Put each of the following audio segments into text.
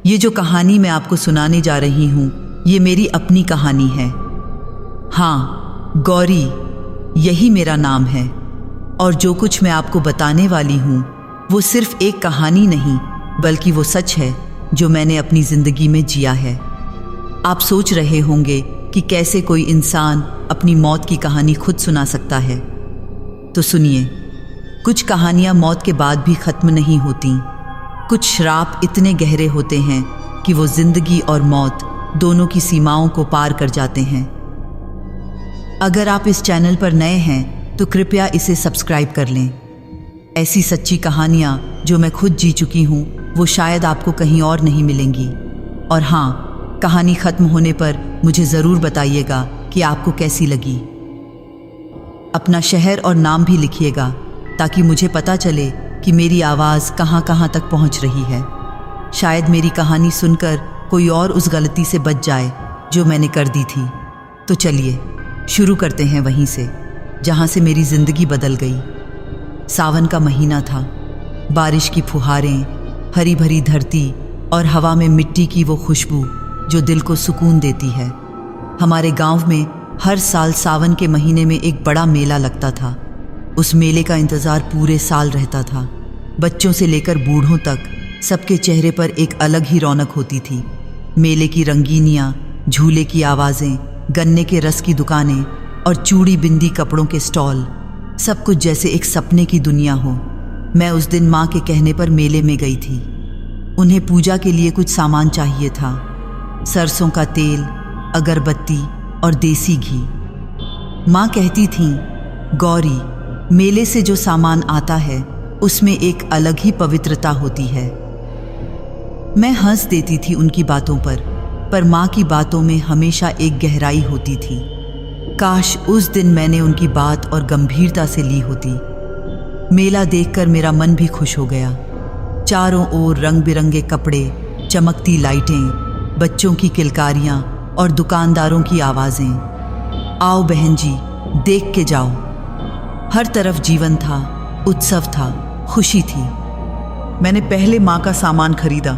ये जो कहानी मैं आपको सुनाने जा रही हूँ, ये मेरी अपनी कहानी है। हाँ, गौरी, यही मेरा नाम है। और जो कुछ मैं आपको बताने वाली हूँ वो सिर्फ एक कहानी नहीं, बल्कि वो सच है जो मैंने अपनी ज़िंदगी में जिया है। आप सोच रहे होंगे कि कैसे कोई इंसान अपनी मौत की कहानी खुद सुना सकता है। तो सुनिए, कुछ कहानियाँ मौत के बाद भी ख़त्म नहीं होती। कुछ श्राप इतने गहरे होते हैं कि वो ज़िंदगी और मौत दोनों की सीमाओं को पार कर जाते हैं। अगर आप इस चैनल पर नए हैं तो कृपया इसे सब्सक्राइब कर लें। ऐसी सच्ची कहानियाँ जो मैं खुद जी चुकी हूँ वो शायद आपको कहीं और नहीं मिलेंगी। और हाँ, कहानी ख़त्म होने पर मुझे ज़रूर बताइएगा कि आपको कैसी लगी। अपना शहर और नाम भी लिखिएगा ताकि मुझे पता चले कि मेरी आवाज़ कहाँ कहाँ तक पहुँच रही है। शायद मेरी कहानी सुनकर कोई और उस गलती से बच जाए जो मैंने कर दी थी। तो चलिए शुरू करते हैं वहीं से जहाँ से मेरी ज़िंदगी बदल गई। सावन का महीना था। बारिश की फुहारें, हरी भरी धरती और हवा में मिट्टी की वो खुशबू जो दिल को सुकून देती है। हमारे गांव में हर साल सावन के महीने में एक बड़ा मेला लगता था। उस मेले का इंतज़ार पूरे साल रहता था। बच्चों से लेकर बूढ़ों तक सबके चेहरे पर एक अलग ही रौनक होती थी। मेले की रंगीनियाँ, झूले की आवाज़ें, गन्ने के रस की दुकानें और चूड़ी बिंदी कपड़ों के स्टॉल, सब कुछ जैसे एक सपने की दुनिया हो। मैं उस दिन माँ के कहने पर मेले में गई थी। उन्हें पूजा के लिए कुछ सामान चाहिए था। सरसों का तेल, अगरबत्ती और देसी घी। माँ कहती थीं, गौरी, मेले से जो सामान आता है उसमें एक अलग ही पवित्रता होती है। मैं हंस देती थी उनकी बातों पर माँ की बातों में हमेशा एक गहराई होती थी। काश उस दिन मैंने उनकी बात और गंभीरता से ली होती। मेला देखकर मेरा मन भी खुश हो गया। चारों ओर रंग बिरंगे कपड़े, चमकती लाइटें, बच्चों की किलकारियाँ और दुकानदारों की आवाज़ें। आओ बहन जी, देख के जाओ। हर तरफ जीवन था, उत्सव था, खुशी थी। मैंने पहले माँ का सामान खरीदा,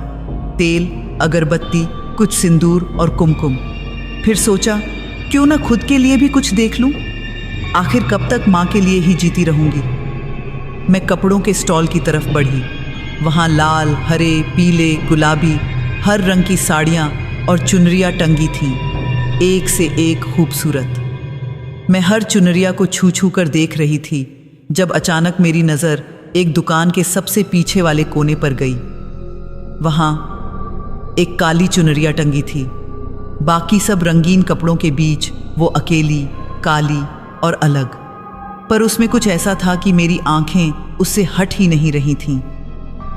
तेल, अगरबत्ती, कुछ सिंदूर और कुमकुम। फिर सोचा क्यों ना खुद के लिए भी कुछ देख लूं। आखिर कब तक माँ के लिए ही जीती रहूंगी। मैं कपड़ों के स्टॉल की तरफ बढ़ी। वहाँ लाल, हरे, पीले, गुलाबी, हर रंग की साड़ियाँ और चुनरियाँ टंगी थीं, एक से एक खूबसूरत। मैं हर चुनरिया को छू छू कर देख रही थी जब अचानक मेरी नज़र एक दुकान के सबसे पीछे वाले कोने पर गई। वहाँ एक काली चुनरिया टंगी थी। बाकी सब रंगीन कपड़ों के बीच वो अकेली, काली और अलग। पर उसमें कुछ ऐसा था कि मेरी आंखें उससे हट ही नहीं रही थीं।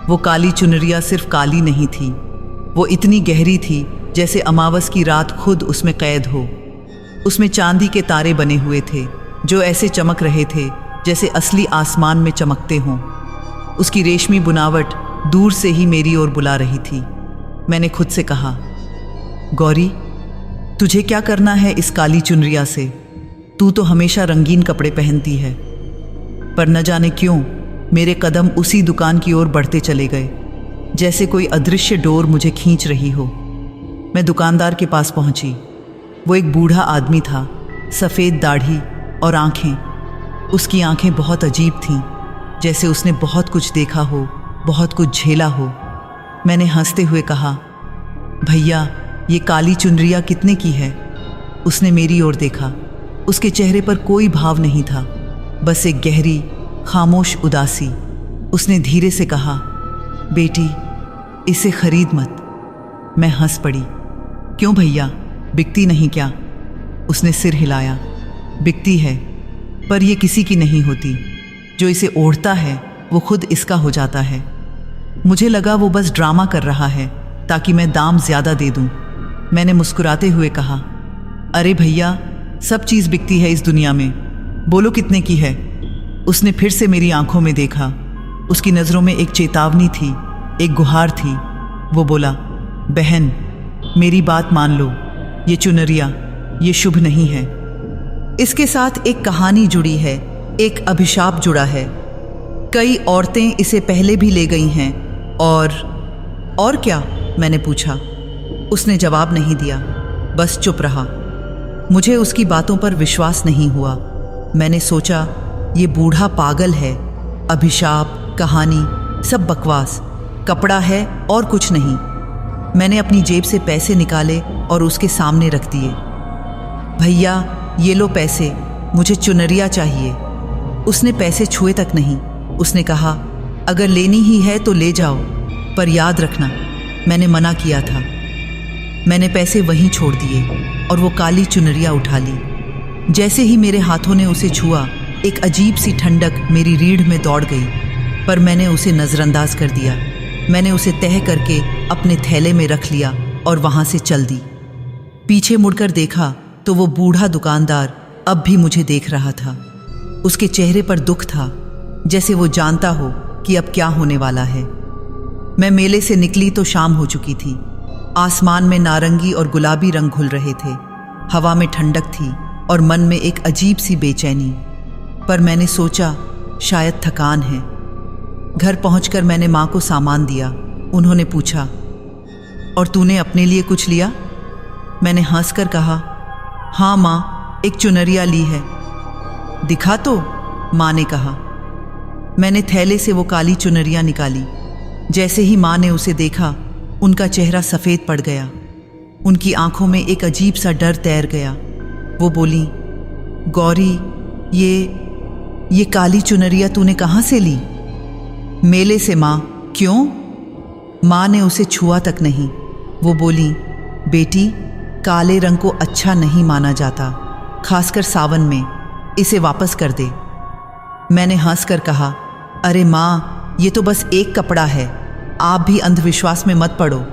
वो काली चुनरिया सिर्फ काली नहीं थी, वो इतनी गहरी थी जैसे अमावस की रात खुद उसमें कैद हो। उसमें चांदी के तारे बने हुए थे जो ऐसे चमक रहे थे जैसे असली आसमान में चमकते हों। उसकी रेशमी बुनावट दूर से ही मेरी ओर बुला रही थी। मैंने खुद से कहा, गौरी, तुझे क्या करना है इस काली चुनरिया से? तू तो हमेशा रंगीन कपड़े पहनती है। पर न जाने क्यों मेरे कदम उसी दुकान की ओर बढ़ते चले गए, जैसे कोई अदृश्य डोर मुझे खींच रही हो। मैं दुकानदार के पास पहुंची। वो एक बूढ़ा आदमी था, सफ़ेद दाढ़ी और आंखें। उसकी आंखें बहुत अजीब थीं, जैसे उसने बहुत कुछ देखा हो, बहुत कुछ झेला हो। मैंने हंसते हुए कहा, भैया, ये काली चुनरिया कितने की है? उसने मेरी ओर देखा। उसके चेहरे पर कोई भाव नहीं था, बस एक गहरी, खामोश उदासी। उसने धीरे से कहा, बेटी, इसे खरीद मत। मैं हंस पड़ी। क्यों भैया, बिकती नहीं क्या? उसने सिर हिलाया। बिकती है, पर ये किसी की नहीं होती। जो इसे ओढ़ता है वो खुद इसका हो जाता है। मुझे लगा वो बस ड्रामा कर रहा है ताकि मैं दाम ज़्यादा दे दूं। मैंने मुस्कुराते हुए कहा, अरे भैया, सब चीज़ बिकती है इस दुनिया में, बोलो कितने की है? उसने फिर से मेरी आंखों में देखा। उसकी नज़रों में एक चेतावनी थी, एक गुहार थी। वो बोला, बहन, मेरी बात मान लो, ये चुनरिया, ये शुभ नहीं है। इसके साथ एक कहानी जुड़ी है, एक अभिशाप जुड़ा है। कई औरतें इसे पहले भी ले गई हैं और क्या मैंने पूछा। उसने जवाब नहीं दिया, बस चुप रहा। मुझे उसकी बातों पर विश्वास नहीं हुआ। मैंने सोचा ये बूढ़ा पागल है, अभिशाप, कहानी सब बकवास, कपड़ा है और कुछ नहीं। मैंने अपनी जेब से पैसे निकाले और उसके सामने रख दिए। भैया ये लो पैसे, मुझे चुनरिया चाहिए। उसने पैसे छुए तक नहीं। उसने कहा अगर लेनी ही है तो ले जाओ, पर याद रखना मैंने मना किया था। मैंने पैसे वहीं छोड़ दिए और वो काली चुनरिया उठा ली। जैसे ही मेरे हाथों ने उसे छुआ, एक अजीब सी ठंडक मेरी रीढ़ में दौड़ गई, पर मैंने उसे नज़रअंदाज कर दिया। मैंने उसे तह करके अपने थैले में रख लिया और वहाँ से चल दी। पीछे मुड़कर देखा तो वो बूढ़ा दुकानदार अब भी मुझे देख रहा था। उसके चेहरे पर दुख था, जैसे वो जानता हो कि अब क्या होने वाला है। मैं मेले से निकली तो शाम हो चुकी थी। आसमान में नारंगी और गुलाबी रंग घुल रहे थे। हवा में ठंडक थी और मन में एक अजीब सी बेचैनी। पर मैंने सोचा शायद थकान है। घर पहुंचकर मैंने माँ को सामान दिया। उन्होंने पूछा और तूने अपने लिए कुछ लिया? मैंने हंसकर कहा हाँ माँ, एक चुनरिया ली है। दिखा तो, माँ ने कहा। मैंने थैले से वो काली चुनरिया निकाली। जैसे ही माँ ने उसे देखा, उनका चेहरा सफ़ेद पड़ गया। उनकी आंखों में एक अजीब सा डर तैर गया। वो बोली, गौरी ये काली चुनरिया तूने कहाँ से ली? मेले से माँ। क्यों? माँ ने उसे छुआ तक नहीं। वो बोली, बेटी काले रंग को अच्छा नहीं माना जाता, खासकर सावन में। इसे वापस कर दे। मैंने हंसकर कहा, अरे माँ ये तो बस एक कपड़ा है, आप भी अंधविश्वास में मत पड़ो।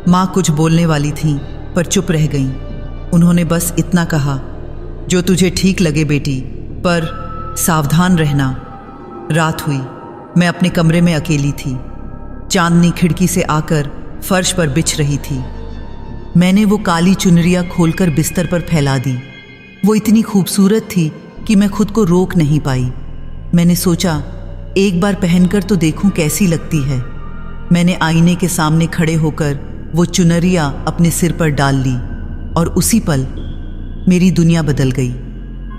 माँ कुछ बोलने वाली थीं पर चुप रह गईं। उन्होंने बस इतना कहा, जो तुझे ठीक लगे बेटी, पर सावधान रहना। रात हुई। मैं अपने कमरे में अकेली थी। चांदनी खिड़की से आकर फर्श पर बिछ रही थी। मैंने वो काली चुनरिया खोलकर बिस्तर पर फैला दी। वो इतनी खूबसूरत थी कि मैं खुद को रोक नहीं पाई। मैंने सोचा एक बार पहनकर तो देखूं कैसी लगती है। मैंने आईने के सामने खड़े होकर वो चुनरिया अपने सिर पर डाल ली और उसी पल मेरी दुनिया बदल गई।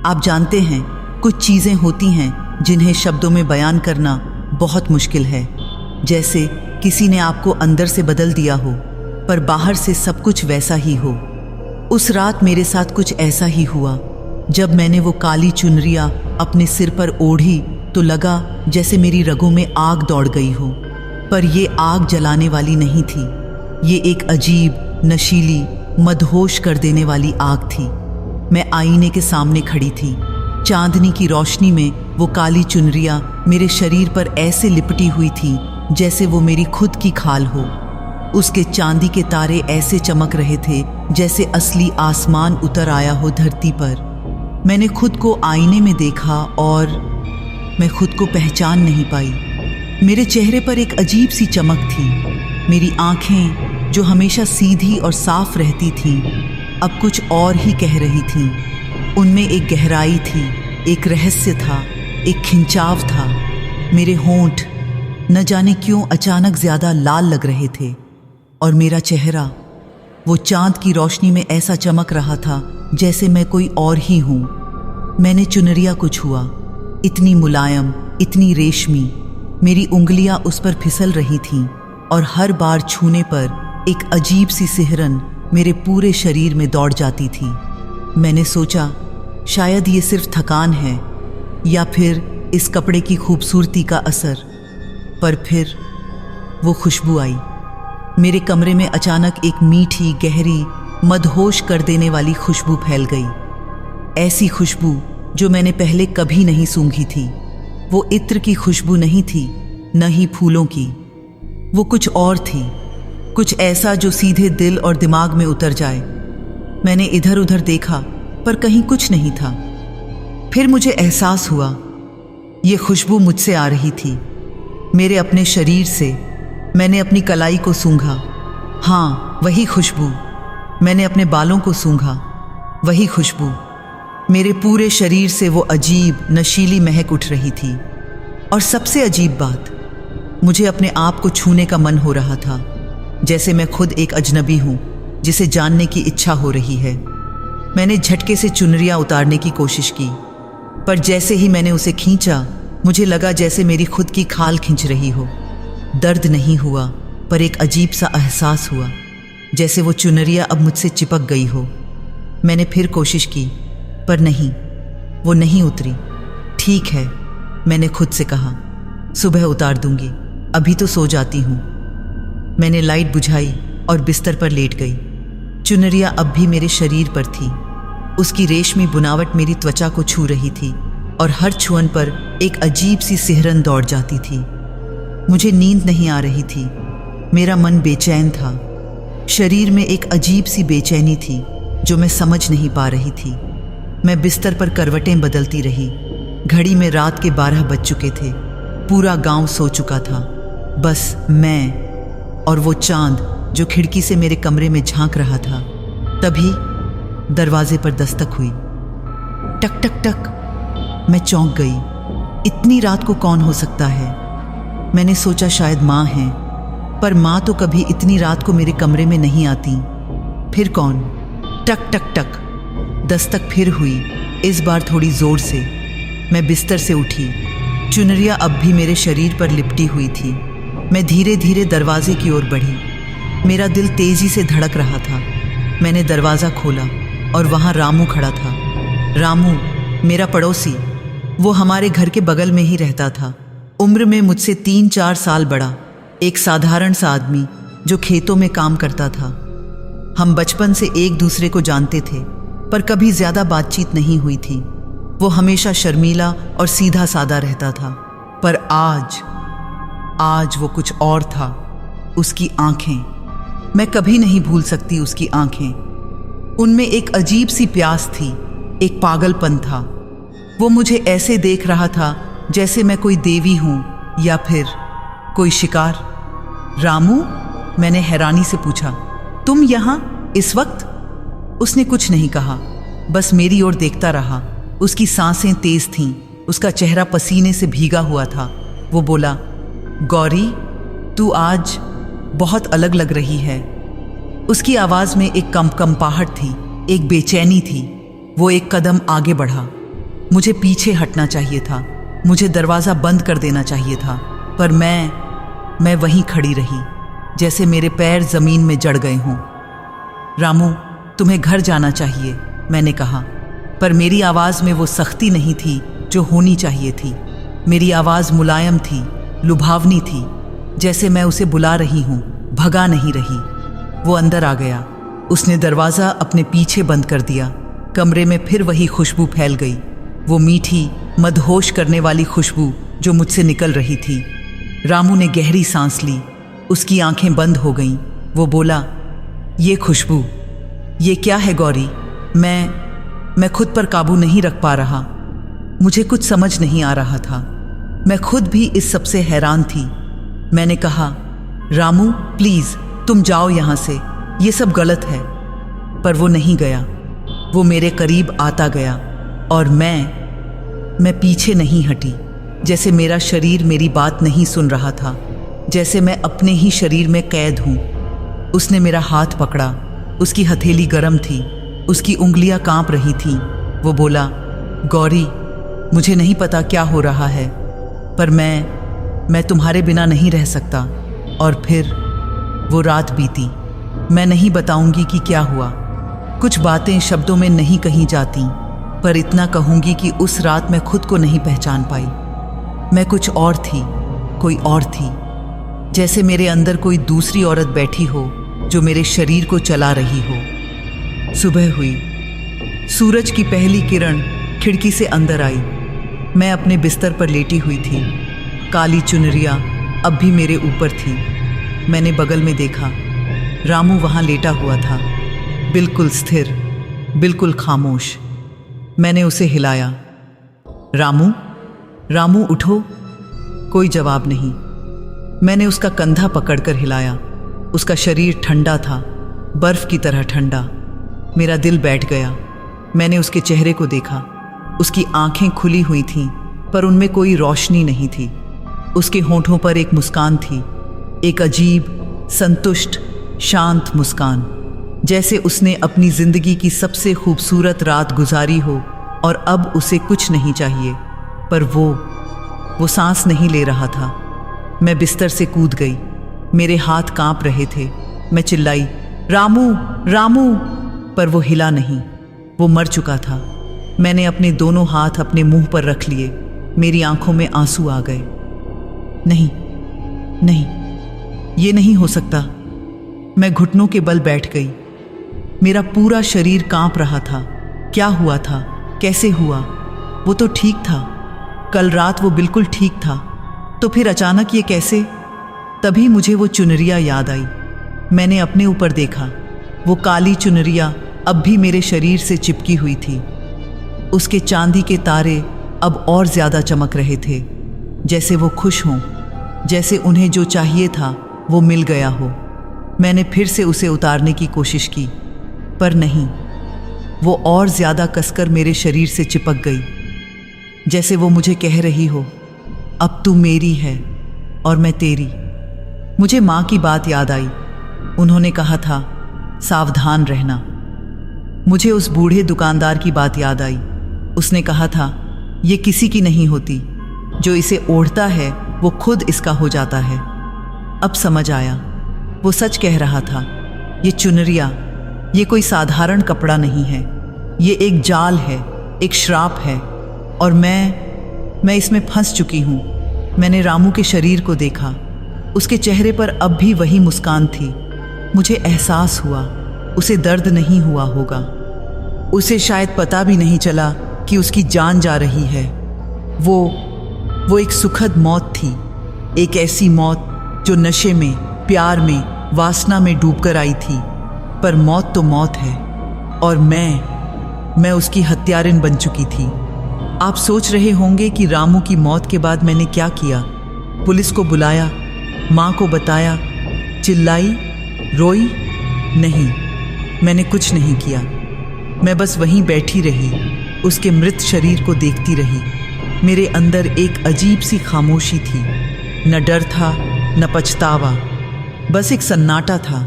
आप जानते हैं, कुछ चीज़ें होती हैं जिन्हें शब्दों में बयान करना बहुत मुश्किल है। जैसे किसी ने आपको अंदर से बदल दिया हो, पर बाहर से सब कुछ वैसा ही हो। उस रात मेरे साथ कुछ ऐसा ही हुआ। जब मैंने वो काली चुनरिया अपने सिर पर ओढ़ी तो लगा जैसे मेरी रगों में आग दौड़ गई हो। पर ये आग जलाने वाली नहीं थी। ये एक अजीब, नशीली, मदहोश कर देने वाली आग थी। मैं आईने के सामने खड़ी थी। चांदनी की रोशनी में वो काली चुनरिया मेरे शरीर पर ऐसे लिपटी हुई थी जैसे वो मेरी खुद की खाल हो। उसके चांदी के तारे ऐसे चमक रहे थे जैसे असली आसमान उतर आया हो धरती पर। मैंने खुद को आईने में देखा और मैं खुद को पहचान नहीं पाई। मेरे चेहरे पर एक अजीब सी चमक थी। मेरी आंखें जो हमेशा सीधी और साफ रहती थीं, अब कुछ और ही कह रही थीं। उनमें एक गहराई थी, एक रहस्य था, एक खिंचाव था। मेरे होंठ न जाने क्यों अचानक ज़्यादा लाल लग रहे थे और मेरा चेहरा वो चांद की रोशनी में ऐसा चमक रहा था जैसे मैं कोई और ही हूँ। मैंने चुनरिया को छुआ, इतनी मुलायम, इतनी रेशमी। मेरी उंगलियां उस पर फिसल रही थीं और हर बार छूने पर एक अजीब सी सिहरन मेरे पूरे शरीर में दौड़ जाती थी। मैंने सोचा शायद ये सिर्फ थकान है या फिर इस कपड़े की खूबसूरती का असर। पर फिर वो खुशबू आई। मेरे कमरे में अचानक एक मीठी, गहरी, मदहोश कर देने वाली खुशबू फैल गई। ऐसी खुशबू जो मैंने पहले कभी नहीं सूंघी थी। वो इत्र की खुशबू नहीं थी, न ही फूलों की। वो कुछ और थी, कुछ ऐसा जो सीधे दिल और दिमाग में उतर जाए। मैंने इधर उधर देखा पर कहीं कुछ नहीं था। फिर मुझे एहसास हुआ ये खुशबू मुझसे आ रही थी, मेरे अपने शरीर से। मैंने अपनी कलाई को सूंघा, हाँ वही खुशबू। मैंने अपने बालों को सूंघा, वही खुशबू। मेरे पूरे शरीर से वो अजीब, नशीली महक उठ रही थी। और सबसे अजीब बात, मुझे अपने आप को छूने का मन हो रहा था। जैसे मैं खुद एक अजनबी हूं जिसे जानने की इच्छा हो रही है। मैंने झटके से चुनरियां उतारने की कोशिश की, पर जैसे ही मैंने उसे खींचा मुझे लगा जैसे मेरी खुद की खाल खींच रही हो। दर्द नहीं हुआ, पर एक अजीब सा एहसास हुआ, जैसे वो चुनरिया अब मुझसे चिपक गई हो। मैंने फिर कोशिश की, पर नहीं, वो नहीं उतरी। ठीक है, मैंने खुद से कहा, सुबह उतार दूंगी, अभी तो सो जाती हूँ। मैंने लाइट बुझाई और बिस्तर पर लेट गई। चुनरिया अब भी मेरे शरीर पर थी। उसकी रेशमी बुनावट मेरी त्वचा को छू रही थी और हर छुअन पर एक अजीब सी सिहरन दौड़ जाती थी। मुझे नींद नहीं आ रही थी, मेरा मन बेचैन था। शरीर में एक अजीब सी बेचैनी थी जो मैं समझ नहीं पा रही थी। मैं बिस्तर पर करवटें बदलती रही। घड़ी में रात के 12 बज चुके थे। पूरा गांव सो चुका था, बस मैं और वो चांद जो खिड़की से मेरे कमरे में झांक रहा था। तभी दरवाजे पर दस्तक हुई। टक टक टक। मैं चौंक गई। इतनी रात को कौन हो सकता है? मैंने सोचा शायद माँ है, पर माँ तो कभी इतनी रात को मेरे कमरे में नहीं आती। फिर कौन? टक टक टक। दस्तक फिर हुई, इस बार थोड़ी जोर से। मैं बिस्तर से उठी। चुनरिया अब भी मेरे शरीर पर लिपटी हुई थी। मैं धीरे धीरे दरवाजे की ओर बढ़ी। मेरा दिल तेजी से धड़क रहा था। मैंने दरवाज़ा खोला और वहाँ रामू खड़ा था। रामू, मेरा पड़ोसी। वो हमारे घर के बगल में ही रहता था। उम्र में मुझसे 3-4 साल बड़ा, एक साधारण सा आदमी जो खेतों में काम करता था। हम बचपन से एक दूसरे को जानते थे, पर कभी ज्यादा बातचीत नहीं हुई थी। वो हमेशा शर्मीला और सीधा साधा रहता था, पर आज वो कुछ और था। उसकी आंखें, मैं कभी नहीं भूल सकती उसकी आंखें। उनमें एक अजीब सी प्यास थी, एक पागलपन था। वो मुझे ऐसे देख रहा था जैसे मैं कोई देवी हूं या फिर कोई शिकार। रामू, मैंने हैरानी से पूछा, तुम यहां इस वक्त? उसने कुछ नहीं कहा, बस मेरी ओर देखता रहा। उसकी सांसें तेज थीं, उसका चेहरा पसीने से भीगा हुआ था। वो बोला, गौरी, तू आज बहुत अलग लग रही है। उसकी आवाज में एक कंपाहट थी, एक बेचैनी थी। वो एक कदम आगे बढ़ा। मुझे पीछे हटना चाहिए था, मुझे दरवाज़ा बंद कर देना चाहिए था, पर मैं वहीं खड़ी रही, जैसे मेरे पैर ज़मीन में जड़ गए हों। रामू, तुम्हें घर जाना चाहिए, मैंने कहा, पर मेरी आवाज़ में वो सख्ती नहीं थी जो होनी चाहिए थी। मेरी आवाज़ मुलायम थी, लुभावनी थी, जैसे मैं उसे बुला रही हूँ, भगा नहीं रही। वो अंदर आ गया। उसने दरवाज़ा अपने पीछे बंद कर दिया। कमरे में फिर वही खुशबू फैल गई, वो मीठी, मदहोश करने वाली खुशबू जो मुझसे निकल रही थी। रामू ने गहरी सांस ली, उसकी आंखें बंद हो गईं। वो बोला, ये खुशबू, ये क्या है गौरी? मैं खुद पर काबू नहीं रख पा रहा। मुझे कुछ समझ नहीं आ रहा था। मैं खुद भी इस सब से हैरान थी। मैंने कहा, रामू प्लीज़ तुम जाओ यहाँ से, ये सब गलत है। पर वो नहीं गया। वो मेरे करीब आता गया और मैं पीछे नहीं हटी, जैसे मेरा शरीर मेरी बात नहीं सुन रहा था, जैसे मैं अपने ही शरीर में कैद हूँ। उसने मेरा हाथ पकड़ा। उसकी हथेली गर्म थी, उसकी उंगलियां कांप रही थीं। वो बोला, गौरी, मुझे नहीं पता क्या हो रहा है, पर मैं तुम्हारे बिना नहीं रह सकता। और फिर वो रात बीती। मैं नहीं बताऊंगी कि क्या हुआ। कुछ बातें शब्दों में नहीं कही जाती, पर इतना कहूंगी कि उस रात मैं खुद को नहीं पहचान पाई। मैं कुछ और थी, कोई और थी, जैसे मेरे अंदर कोई दूसरी औरत बैठी हो जो मेरे शरीर को चला रही हो। सुबह हुई। सूरज की पहली किरण खिड़की से अंदर आई। मैं अपने बिस्तर पर लेटी हुई थी। काली चुनरिया अब भी मेरे ऊपर थी। मैंने बगल में देखा, रामू वहाँ लेटा हुआ था, बिल्कुल स्थिर, बिल्कुल खामोश। मैंने उसे हिलाया, रामू, रामू उठो। कोई जवाब नहीं। मैंने उसका कंधा पकड़कर हिलाया। उसका शरीर ठंडा था, बर्फ की तरह ठंडा। मेरा दिल बैठ गया। मैंने उसके चेहरे को देखा। उसकी आंखें खुली हुई थीं, पर उनमें कोई रोशनी नहीं थी। उसके होंठों पर एक मुस्कान थी, एक अजीब, संतुष्ट शांत मुस्कान, जैसे उसने अपनी जिंदगी की सबसे खूबसूरत रात गुजारी हो और अब उसे कुछ नहीं चाहिए। पर वो सांस नहीं ले रहा था। मैं बिस्तर से कूद गई। मेरे हाथ कांप रहे थे। मैं चिल्लाई, रामू रामू, पर वो हिला नहीं। वो मर चुका था। मैंने अपने दोनों हाथ अपने मुंह पर रख लिए। मेरी आंखों में आंसू आ गए। नहीं नहीं, ये नहीं हो सकता। मैं घुटनों के बल बैठ गई। मेरा पूरा शरीर कांप रहा था। क्या हुआ था? कैसे हुआ? वो तो ठीक था। कल रात वो बिल्कुल ठीक था, तो फिर अचानक ये कैसे? तभी मुझे वो चुनरिया याद आई। मैंने अपने ऊपर देखा। वो काली चुनरिया अब भी मेरे शरीर से चिपकी हुई थी। उसके चांदी के तारे अब और ज्यादा चमक रहे थे, जैसे वो खुश हों, जैसे उन्हें जो चाहिए था वो मिल गया हो। मैंने फिर से उसे उतारने की कोशिश की, पर नहीं, वो और ज्यादा कसकर मेरे शरीर से चिपक गई, जैसे वो मुझे कह रही हो, अब तू मेरी है और मैं तेरी। मुझे माँ की बात याद आई। उन्होंने कहा था, सावधान रहना। मुझे उस बूढ़े दुकानदार की बात याद आई। उसने कहा था, ये किसी की नहीं होती, जो इसे ओढ़ता है वो खुद इसका हो जाता है। अब समझ आया, वो सच कह रहा था। ये चुनरिया, ये कोई साधारण कपड़ा नहीं है। ये एक जाल है, एक श्राप है, और मैं इसमें फंस चुकी हूँ। मैंने रामू के शरीर को देखा। उसके चेहरे पर अब भी वही मुस्कान थी। मुझे एहसास हुआ उसे दर्द नहीं हुआ होगा। उसे शायद पता भी नहीं चला कि उसकी जान जा रही है। वो एक सुखद मौत थी, एक ऐसी मौत जो नशे में, प्यार में, वासना में डूबकर आई थी। पर मौत तो मौत है, और मैं उसकी हत्यारिन बन चुकी थी। आप सोच रहे होंगे कि रामू की मौत के बाद मैंने क्या किया। पुलिस को बुलाया, माँ को बताया, चिल्लाई, रोई? नहीं, मैंने कुछ नहीं किया। मैं बस वहीं बैठी रही, उसके मृत शरीर को देखती रही। मेरे अंदर एक अजीब सी खामोशी थी। न डर था, न पछतावा, बस एक सन्नाटा था,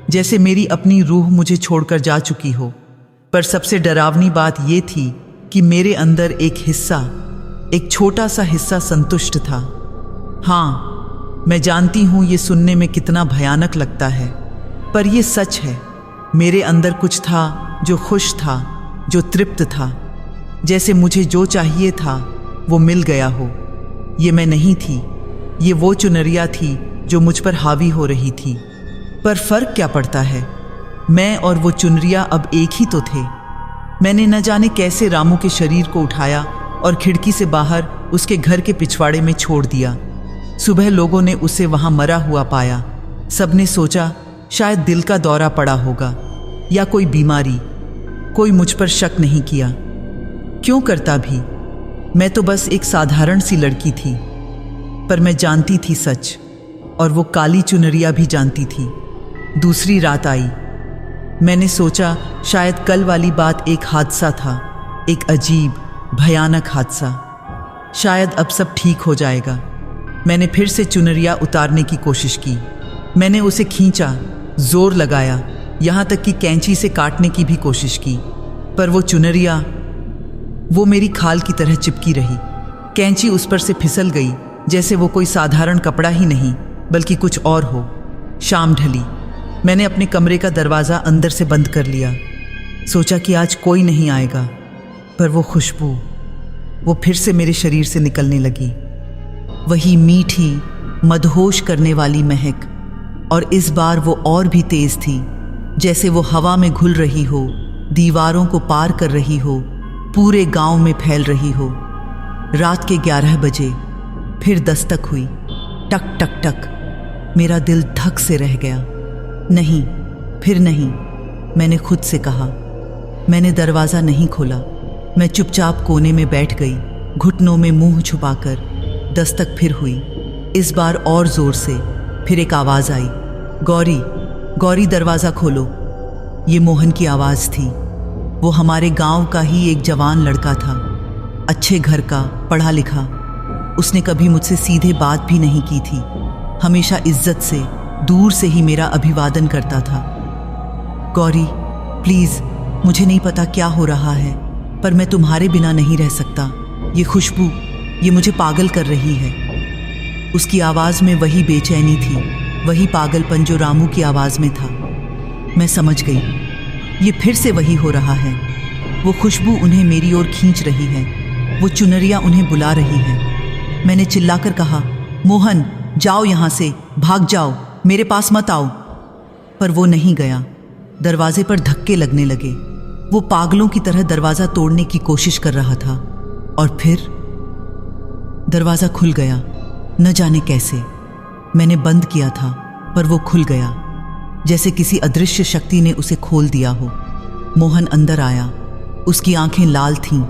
जैसे मेरी अपनी रूह मुझे छोड़कर जा चुकी हो। पर सबसे डरावनी बात यह थी कि मेरे अंदर एक हिस्सा, एक छोटा सा हिस्सा संतुष्ट था। हाँ, मैं जानती हूँ ये सुनने में कितना भयानक लगता है, पर यह सच है। मेरे अंदर कुछ था जो खुश था, जो तृप्त था, जैसे मुझे जो चाहिए था वो मिल गया हो। ये मैं नहीं थी, ये वो चुनरिया थी जो मुझ पर हावी हो रही थी। पर फर्क क्या पड़ता है, मैं और वो चुनरिया अब एक ही तो थे। मैंने न जाने कैसे रामू के शरीर को उठाया और खिड़की से बाहर उसके घर के पिछवाड़े में छोड़ दिया। सुबह लोगों ने उसे वहां मरा हुआ पाया। सबने सोचा शायद दिल का दौरा पड़ा होगा या कोई बीमारी। कोई मुझ पर शक नहीं किया। क्यों करता भी, मैं तो बस एक साधारण सी लड़की थी। पर मैं जानती थी सच, और वो काली चुनरिया भी जानती थी। दूसरी रात आई। मैंने सोचा शायद कल वाली बात एक हादसा था, एक अजीब भयानक हादसा। शायद अब सब ठीक हो जाएगा। मैंने फिर से चुनरिया उतारने की कोशिश की। मैंने उसे खींचा, जोर लगाया, यहाँ तक कि कैंची से काटने की भी कोशिश की। पर वो चुनरिया, वो मेरी खाल की तरह चिपकी रही। कैंची उस पर से फिसल गई, जैसे वो कोई साधारण कपड़ा ही नहीं बल्कि कुछ और हो। शाम ढली। मैंने अपने कमरे का दरवाज़ा अंदर से बंद कर लिया। सोचा कि आज कोई नहीं आएगा, पर वो खुशबू, वो फिर से मेरे शरीर से निकलने लगी। वही मीठी, मदहोश करने वाली महक, और इस बार वो और भी तेज थी, जैसे वो हवा में घुल रही हो, दीवारों को पार कर रही हो, पूरे गांव में फैल रही हो। रात के 11 बजे फिर दस्तक हुई। टक टक टक। मेरा दिल धक से रह गया। नहीं, फिर नहीं, मैंने खुद से कहा। मैंने दरवाज़ा नहीं खोला। मैं चुपचाप कोने में बैठ गई, घुटनों में मुंह छुपाकर। दस्तक फिर हुई, इस बार और जोर से। फिर एक आवाज़ आई, गौरी, गौरी दरवाज़ा खोलो। ये मोहन की आवाज़ थी। वो हमारे गांव का ही एक जवान लड़का था, अच्छे घर का, पढ़ा लिखा। उसने कभी मुझसे सीधे बात भी नहीं की थी, हमेशा इज्जत से, दूर से ही मेरा अभिवादन करता था। गौरी, प्लीज, मुझे नहीं पता क्या हो रहा है, पर मैं तुम्हारे बिना नहीं रह सकता। ये खुशबू, ये मुझे पागल कर रही है। उसकी आवाज़ में वही बेचैनी थी, वही पागलपन जो रामू की आवाज़ में था। मैं समझ गई, ये फिर से वही हो रहा है। वो खुशबू उन्हें मेरी ओर खींच रही है, वो चुनरिया उन्हें बुला रही है। मैंने चिल्लाकर कहा, मोहन, जाओ यहाँ से, भाग जाओ, मेरे पास मत आओ। पर वो नहीं गया। दरवाजे पर धक्के लगने लगे। वो पागलों की तरह दरवाज़ा तोड़ने की कोशिश कर रहा था। और फिर दरवाज़ा खुल गया, न जाने कैसे। मैंने बंद किया था, पर वो खुल गया, जैसे किसी अदृश्य शक्ति ने उसे खोल दिया हो। मोहन अंदर आया। उसकी आंखें लाल थीं,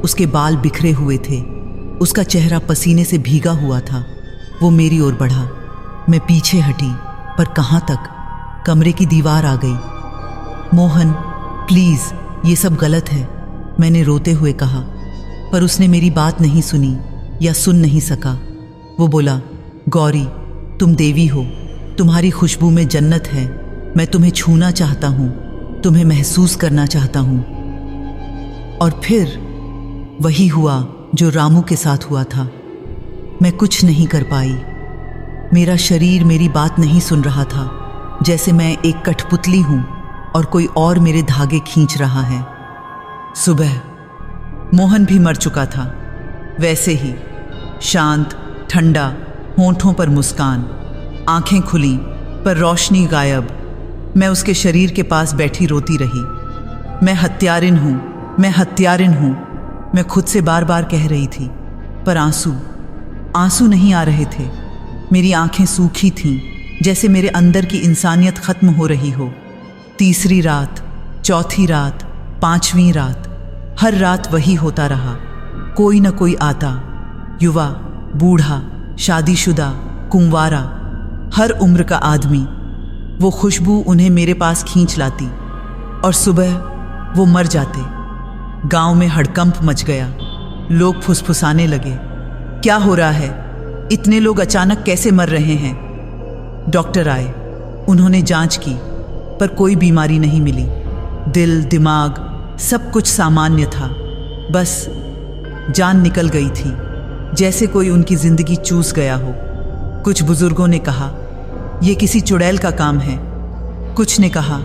उसके बाल बिखरे हुए थे, उसका चेहरा पसीने से भीगा हुआ था। वो मेरी ओर बढ़ा। मैं पीछे हटी, पर कहाँ तक? कमरे की दीवार आ गई। मोहन, प्लीज़, ये सब गलत है, मैंने रोते हुए कहा। पर उसने मेरी बात नहीं सुनी या सुन नहीं सका। वो बोला, गौरी, तुम देवी हो, तुम्हारी खुशबू में जन्नत है। मैं तुम्हें छूना चाहता हूँ, तुम्हें महसूस करना चाहता हूँ। और फिर वही हुआ जो रामू के साथ हुआ था। मैं कुछ नहीं कर पाई। मेरा शरीर मेरी बात नहीं सुन रहा था, जैसे मैं एक कठपुतली हूँ और कोई और मेरे धागे खींच रहा है। सुबह मोहन भी मर चुका था, वैसे ही शांत, ठंडा, होंठों पर मुस्कान, आंखें खुली पर रोशनी गायब। मैं उसके शरीर के पास बैठी रोती रही। मैं हत्यारिन हूँ, मैं हत्यारिन हूँ, मैं खुद से बार बार कह रही थी। पर आंसू नहीं आ रहे थे। मेरी आंखें सूखी थीं, जैसे मेरे अंदर की इंसानियत खत्म हो रही हो। तीसरी रात, चौथी रात, पांचवीं रात, हर रात वही होता रहा। कोई न कोई आता, युवा, बूढ़ा, शादीशुदा, कुंवारा, हर उम्र का आदमी। वो खुशबू उन्हें मेरे पास खींच लाती और सुबह वो मर जाते। गांव में हड़कंप मच गया। लोग फुसफुसाने लगे, क्या हो रहा है? इतने लोग अचानक कैसे मर रहे हैं? डॉक्टर आए, उन्होंने जांच की, पर कोई बीमारी नहीं मिली। दिल, दिमाग, सब कुछ सामान्य था। बस जान निकल गई थी, जैसे कोई उनकी जिंदगी चूस गया हो। कुछ बुजुर्गों ने कहा, यह किसी चुड़ैल का काम है। कुछ ने कहा,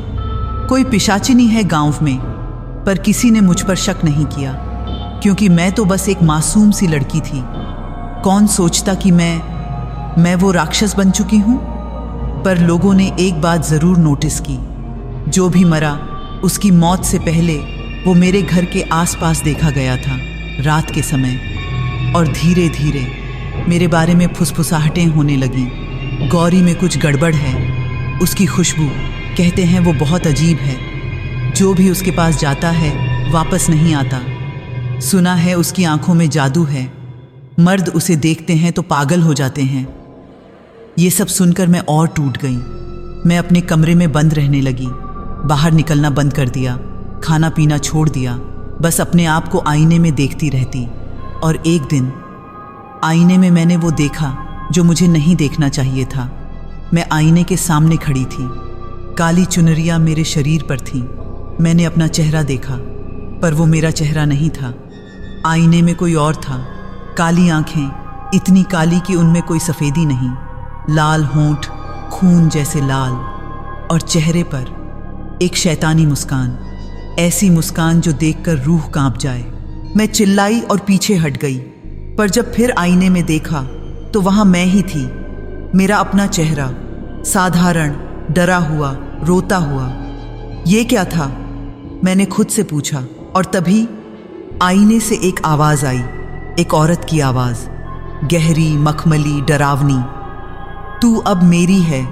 कोई पिशाचिनी है गांव में। पर किसी ने मुझ पर शक नहीं किया, क्योंकि मैं तो बस एक मासूम सी लड़की थी। कौन सोचता कि मैं वो राक्षस बन चुकी हूं? पर लोगों ने एक बात जरूर नोटिस की, जो भी मरा उसकी मौत से पहले वो मेरे घर के आसपास देखा गया था, रात के समय। और धीरे धीरे मेरे बारे में फुसफुसाहटें होने लगीं। गौरी में कुछ गड़बड़ है, उसकी खुशबू, कहते हैं वो बहुत अजीब है। जो भी उसके पास जाता है वापस नहीं आता। सुना है उसकी आंखों में जादू है, मर्द उसे देखते हैं तो पागल हो जाते हैं। ये सब सुनकर मैं और टूट गई। मैं अपने कमरे में बंद रहने लगी, बाहर निकलना बंद कर दिया, खाना पीना छोड़ दिया, बस अपने आप को आईने में देखती रहती। और एक दिन आईने में मैंने वो देखा जो मुझे नहीं देखना चाहिए था। मैं आईने के सामने खड़ी थी, काली चुनरिया मेरे शरीर पर थी। मैंने अपना चेहरा देखा, पर वो मेरा चेहरा नहीं था। आईने में कोई और था। काली आंखें, इतनी काली कि उनमें कोई सफ़ेदी नहीं, लाल होंठ, खून जैसे लाल, और चेहरे पर एक शैतानी मुस्कान, ऐसी मुस्कान जो देखकर रूह कांप जाए। मैं चिल्लाई और पीछे हट गई, पर जब फिर आईने में देखा तो वहाँ मैं ही थी, मेरा अपना चेहरा, साधारण, डरा हुआ, रोता हुआ। ये क्या था? मैंने खुद से पूछा। और तभी आईने से एक आवाज़ आई, एक औरत की आवाज़, गहरी, मखमली, डरावनी। तू अब मेरी है,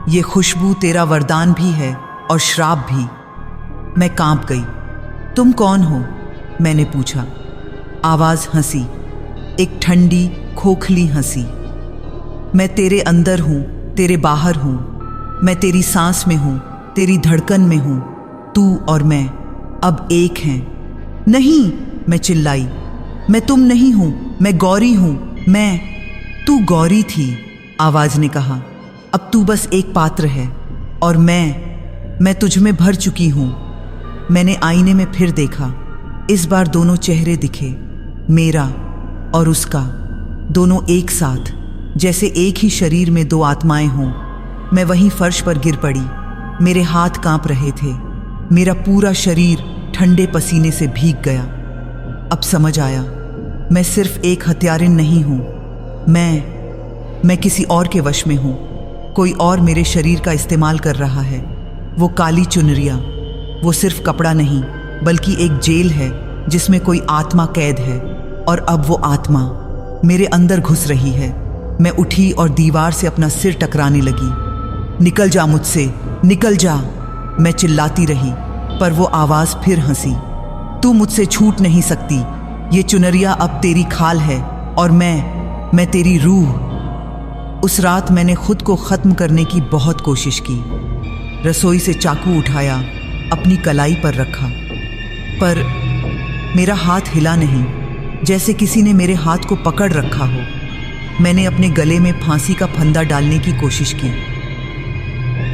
ये खुशबू तेरा वरदान भी है और श्राप भी। मैं कांप गई। तुम कौन हो? मैंने पूछा। आवाज़ हंसी, एक ठंडी, खोखली हंसी। मैं तेरे अंदर हूँ, तेरे बाहर हूँ, मैं तेरी सांस में हूँ, तेरी धड़कन में हूँ। तू और मैं अब एक हैं। नहीं, मैं चिल्लाई, मैं तुम नहीं हूँ, मैं गौरी हूँ। तू गौरी थी, आवाज़ ने कहा। अब तू बस एक पात्र है और मैं तुझ में भर चुकी हूं। मैंने आईने में फिर देखा। इस बार दोनों चेहरे दिखे, मेरा और उसका, दोनों एक साथ, जैसे एक ही शरीर में दो आत्माएं हों। मैं वहीं फर्श पर गिर पड़ी। मेरे हाथ कांप रहे थे, मेरा पूरा शरीर ठंडे पसीने से भीग गया। अब समझ आया, मैं सिर्फ एक हत्यारिन नहीं हूं, मैं किसी और के वश में हूं। कोई और मेरे शरीर का इस्तेमाल कर रहा है। वो काली चुनरिया, वो सिर्फ कपड़ा नहीं बल्कि एक जेल है जिसमें कोई आत्मा कैद है, और अब वो आत्मा मेरे अंदर घुस रही है। मैं उठी और दीवार से अपना सिर टकराने लगी। निकल जा मुझसे, निकल जा, मैं चिल्लाती रही, पर वो आवाज फिर हंसी। तू मुझसे छूट नहीं सकती। ये चुनरिया अब तेरी खाल है और मैं तेरी रूह। उस रात मैंने खुद को खत्म करने की बहुत कोशिश की। रसोई से चाकू उठाया, अपनी कलाई पर रखा, पर मेरा हाथ हिला नहीं, जैसे किसी ने मेरे हाथ को पकड़ रखा हो। मैंने अपने गले में फांसी का फंदा डालने की कोशिश की।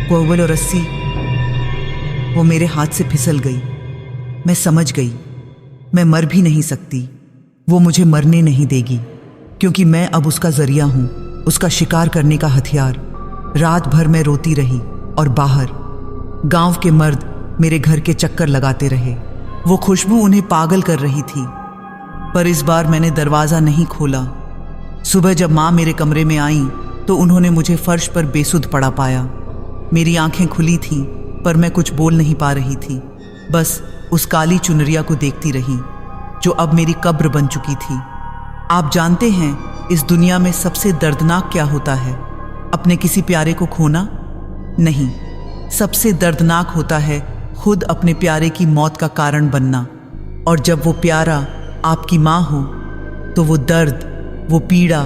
कोहबल और रस्सी वो मेरे हाथ से फिसल गई। मैं समझ गई, मैं मर भी नहीं सकती। वो मुझे मरने नहीं देगी, क्योंकि मैं अब उसका जरिया हूं, उसका शिकार करने का हथियार। रात भर मैं रोती रही और बाहर गांव के मर्द मेरे घर के चक्कर लगाते रहे। वो खुशबू उन्हें पागल कर रही थी, पर इस बार मैंने दरवाज़ा नहीं खोला। सुबह जब माँ मेरे कमरे में आई तो उन्होंने मुझे फर्श पर बेसुध पड़ा पाया। मेरी आंखें खुली थीं, पर मैं कुछ बोल नहीं पा रही थी। बस उस काली चुनरिया को देखती रही, जो अब मेरी कब्र बन चुकी थी। आप जानते हैं इस दुनिया में सबसे दर्दनाक क्या होता है? अपने किसी प्यारे को खोना नहीं, सबसे दर्दनाक होता है खुद अपने प्यारे की मौत का कारण बनना। और जब वो प्यारा आपकी माँ हो तो वो दर्द, वो पीड़ा,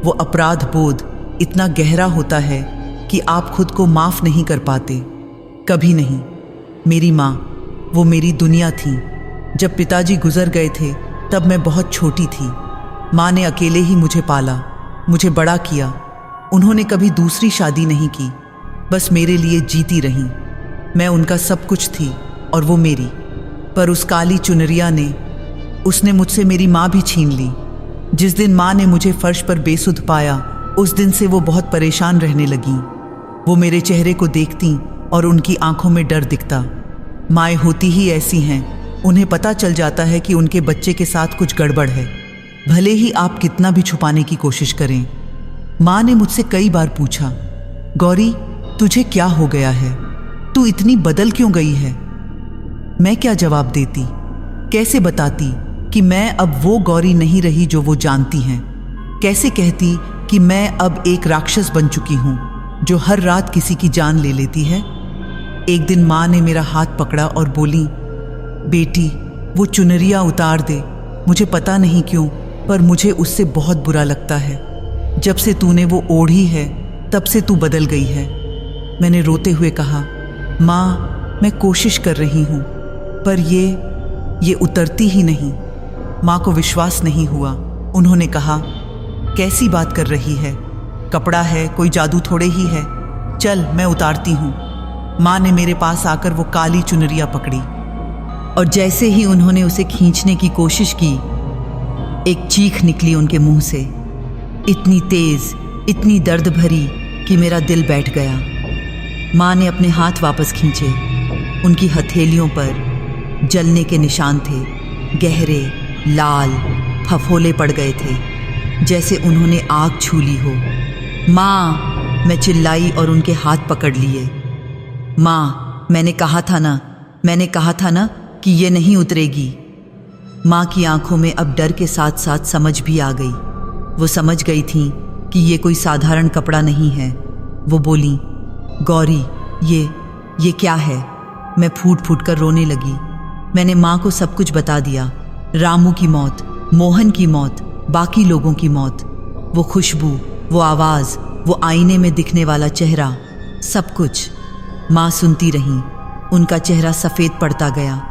वो अपराध बोध इतना गहरा होता है कि आप खुद को माफ़ नहीं कर पाते। कभी नहीं। मेरी माँ वो मेरी दुनिया थी। जब पिताजी गुजर गए थे तब मैं बहुत छोटी थी। माँ ने अकेले ही मुझे पाला, मुझे बड़ा किया। उन्होंने कभी दूसरी शादी नहीं की, बस मेरे लिए जीती रहीं। मैं उनका सब कुछ थी और वो मेरी। पर उस काली चुनरिया ने, उसने मुझसे मेरी माँ भी छीन ली। जिस दिन माँ ने मुझे फर्श पर बेसुध पाया, उस दिन से वो बहुत परेशान रहने लगीं। वो मेरे चेहरे को देखतीं और उनकी आंखों में डर दिखता। माएँ होती ही ऐसी हैं, उन्हें पता चल जाता है कि उनके बच्चे के साथ कुछ गड़बड़ है, भले ही आप कितना भी छुपाने की कोशिश करें। माँ ने मुझसे कई बार पूछा, गौरी तुझे क्या हो गया है? तू इतनी बदल क्यों गई है? मैं क्या जवाब देती, कैसे बताती कि मैं अब वो गौरी नहीं रही जो वो जानती हैं? कैसे कहती कि मैं अब एक राक्षस बन चुकी हूँ जो हर रात किसी की जान ले लेती है? एक दिन माँ ने मेरा हाथ पकड़ा और बोली, बेटी वो चुनरिया उतार दे। मुझे पता नहीं क्यों, पर मुझे उससे बहुत बुरा लगता है। जब से तूने वो ओढ़ी है तब से तू बदल गई है। मैंने रोते हुए कहा, माँ मैं कोशिश कर रही हूँ, पर ये उतरती ही नहीं। माँ को विश्वास नहीं हुआ। उन्होंने कहा, कैसी बात कर रही है? कपड़ा है, कोई जादू थोड़े ही है। चल मैं उतारती हूँ। माँ ने मेरे पास आकर वो काली चुनरिया पकड़ी और जैसे ही उन्होंने उसे खींचने की कोशिश की, एक चीख निकली उनके मुंह से, इतनी तेज, इतनी दर्द भरी कि मेरा दिल बैठ गया। माँ ने अपने हाथ वापस खींचे। उनकी हथेलियों पर जलने के निशान थे, गहरे लाल फफोले पड़ गए थे, जैसे उन्होंने आग छू ली हो। माँ, मैं चिल्लाई और उनके हाथ पकड़ लिए। माँ, मैंने कहा था ना कि ये नहीं उतरेगी। माँ की आंखों में अब डर के साथ साथ समझ भी आ गई। वो समझ गई थी कि ये कोई साधारण कपड़ा नहीं है। वो बोली, गौरी ये क्या है? मैं फूट फूट कर रोने लगी। मैंने माँ को सब कुछ बता दिया, रामू की मौत, मोहन की मौत, बाकी लोगों की मौत, वो खुशबू, वो आवाज़, वो आईने में दिखने वाला चेहरा, सब कुछ। माँ सुनती रहीं। उनका चेहरा सफ़ेद पड़ता गया।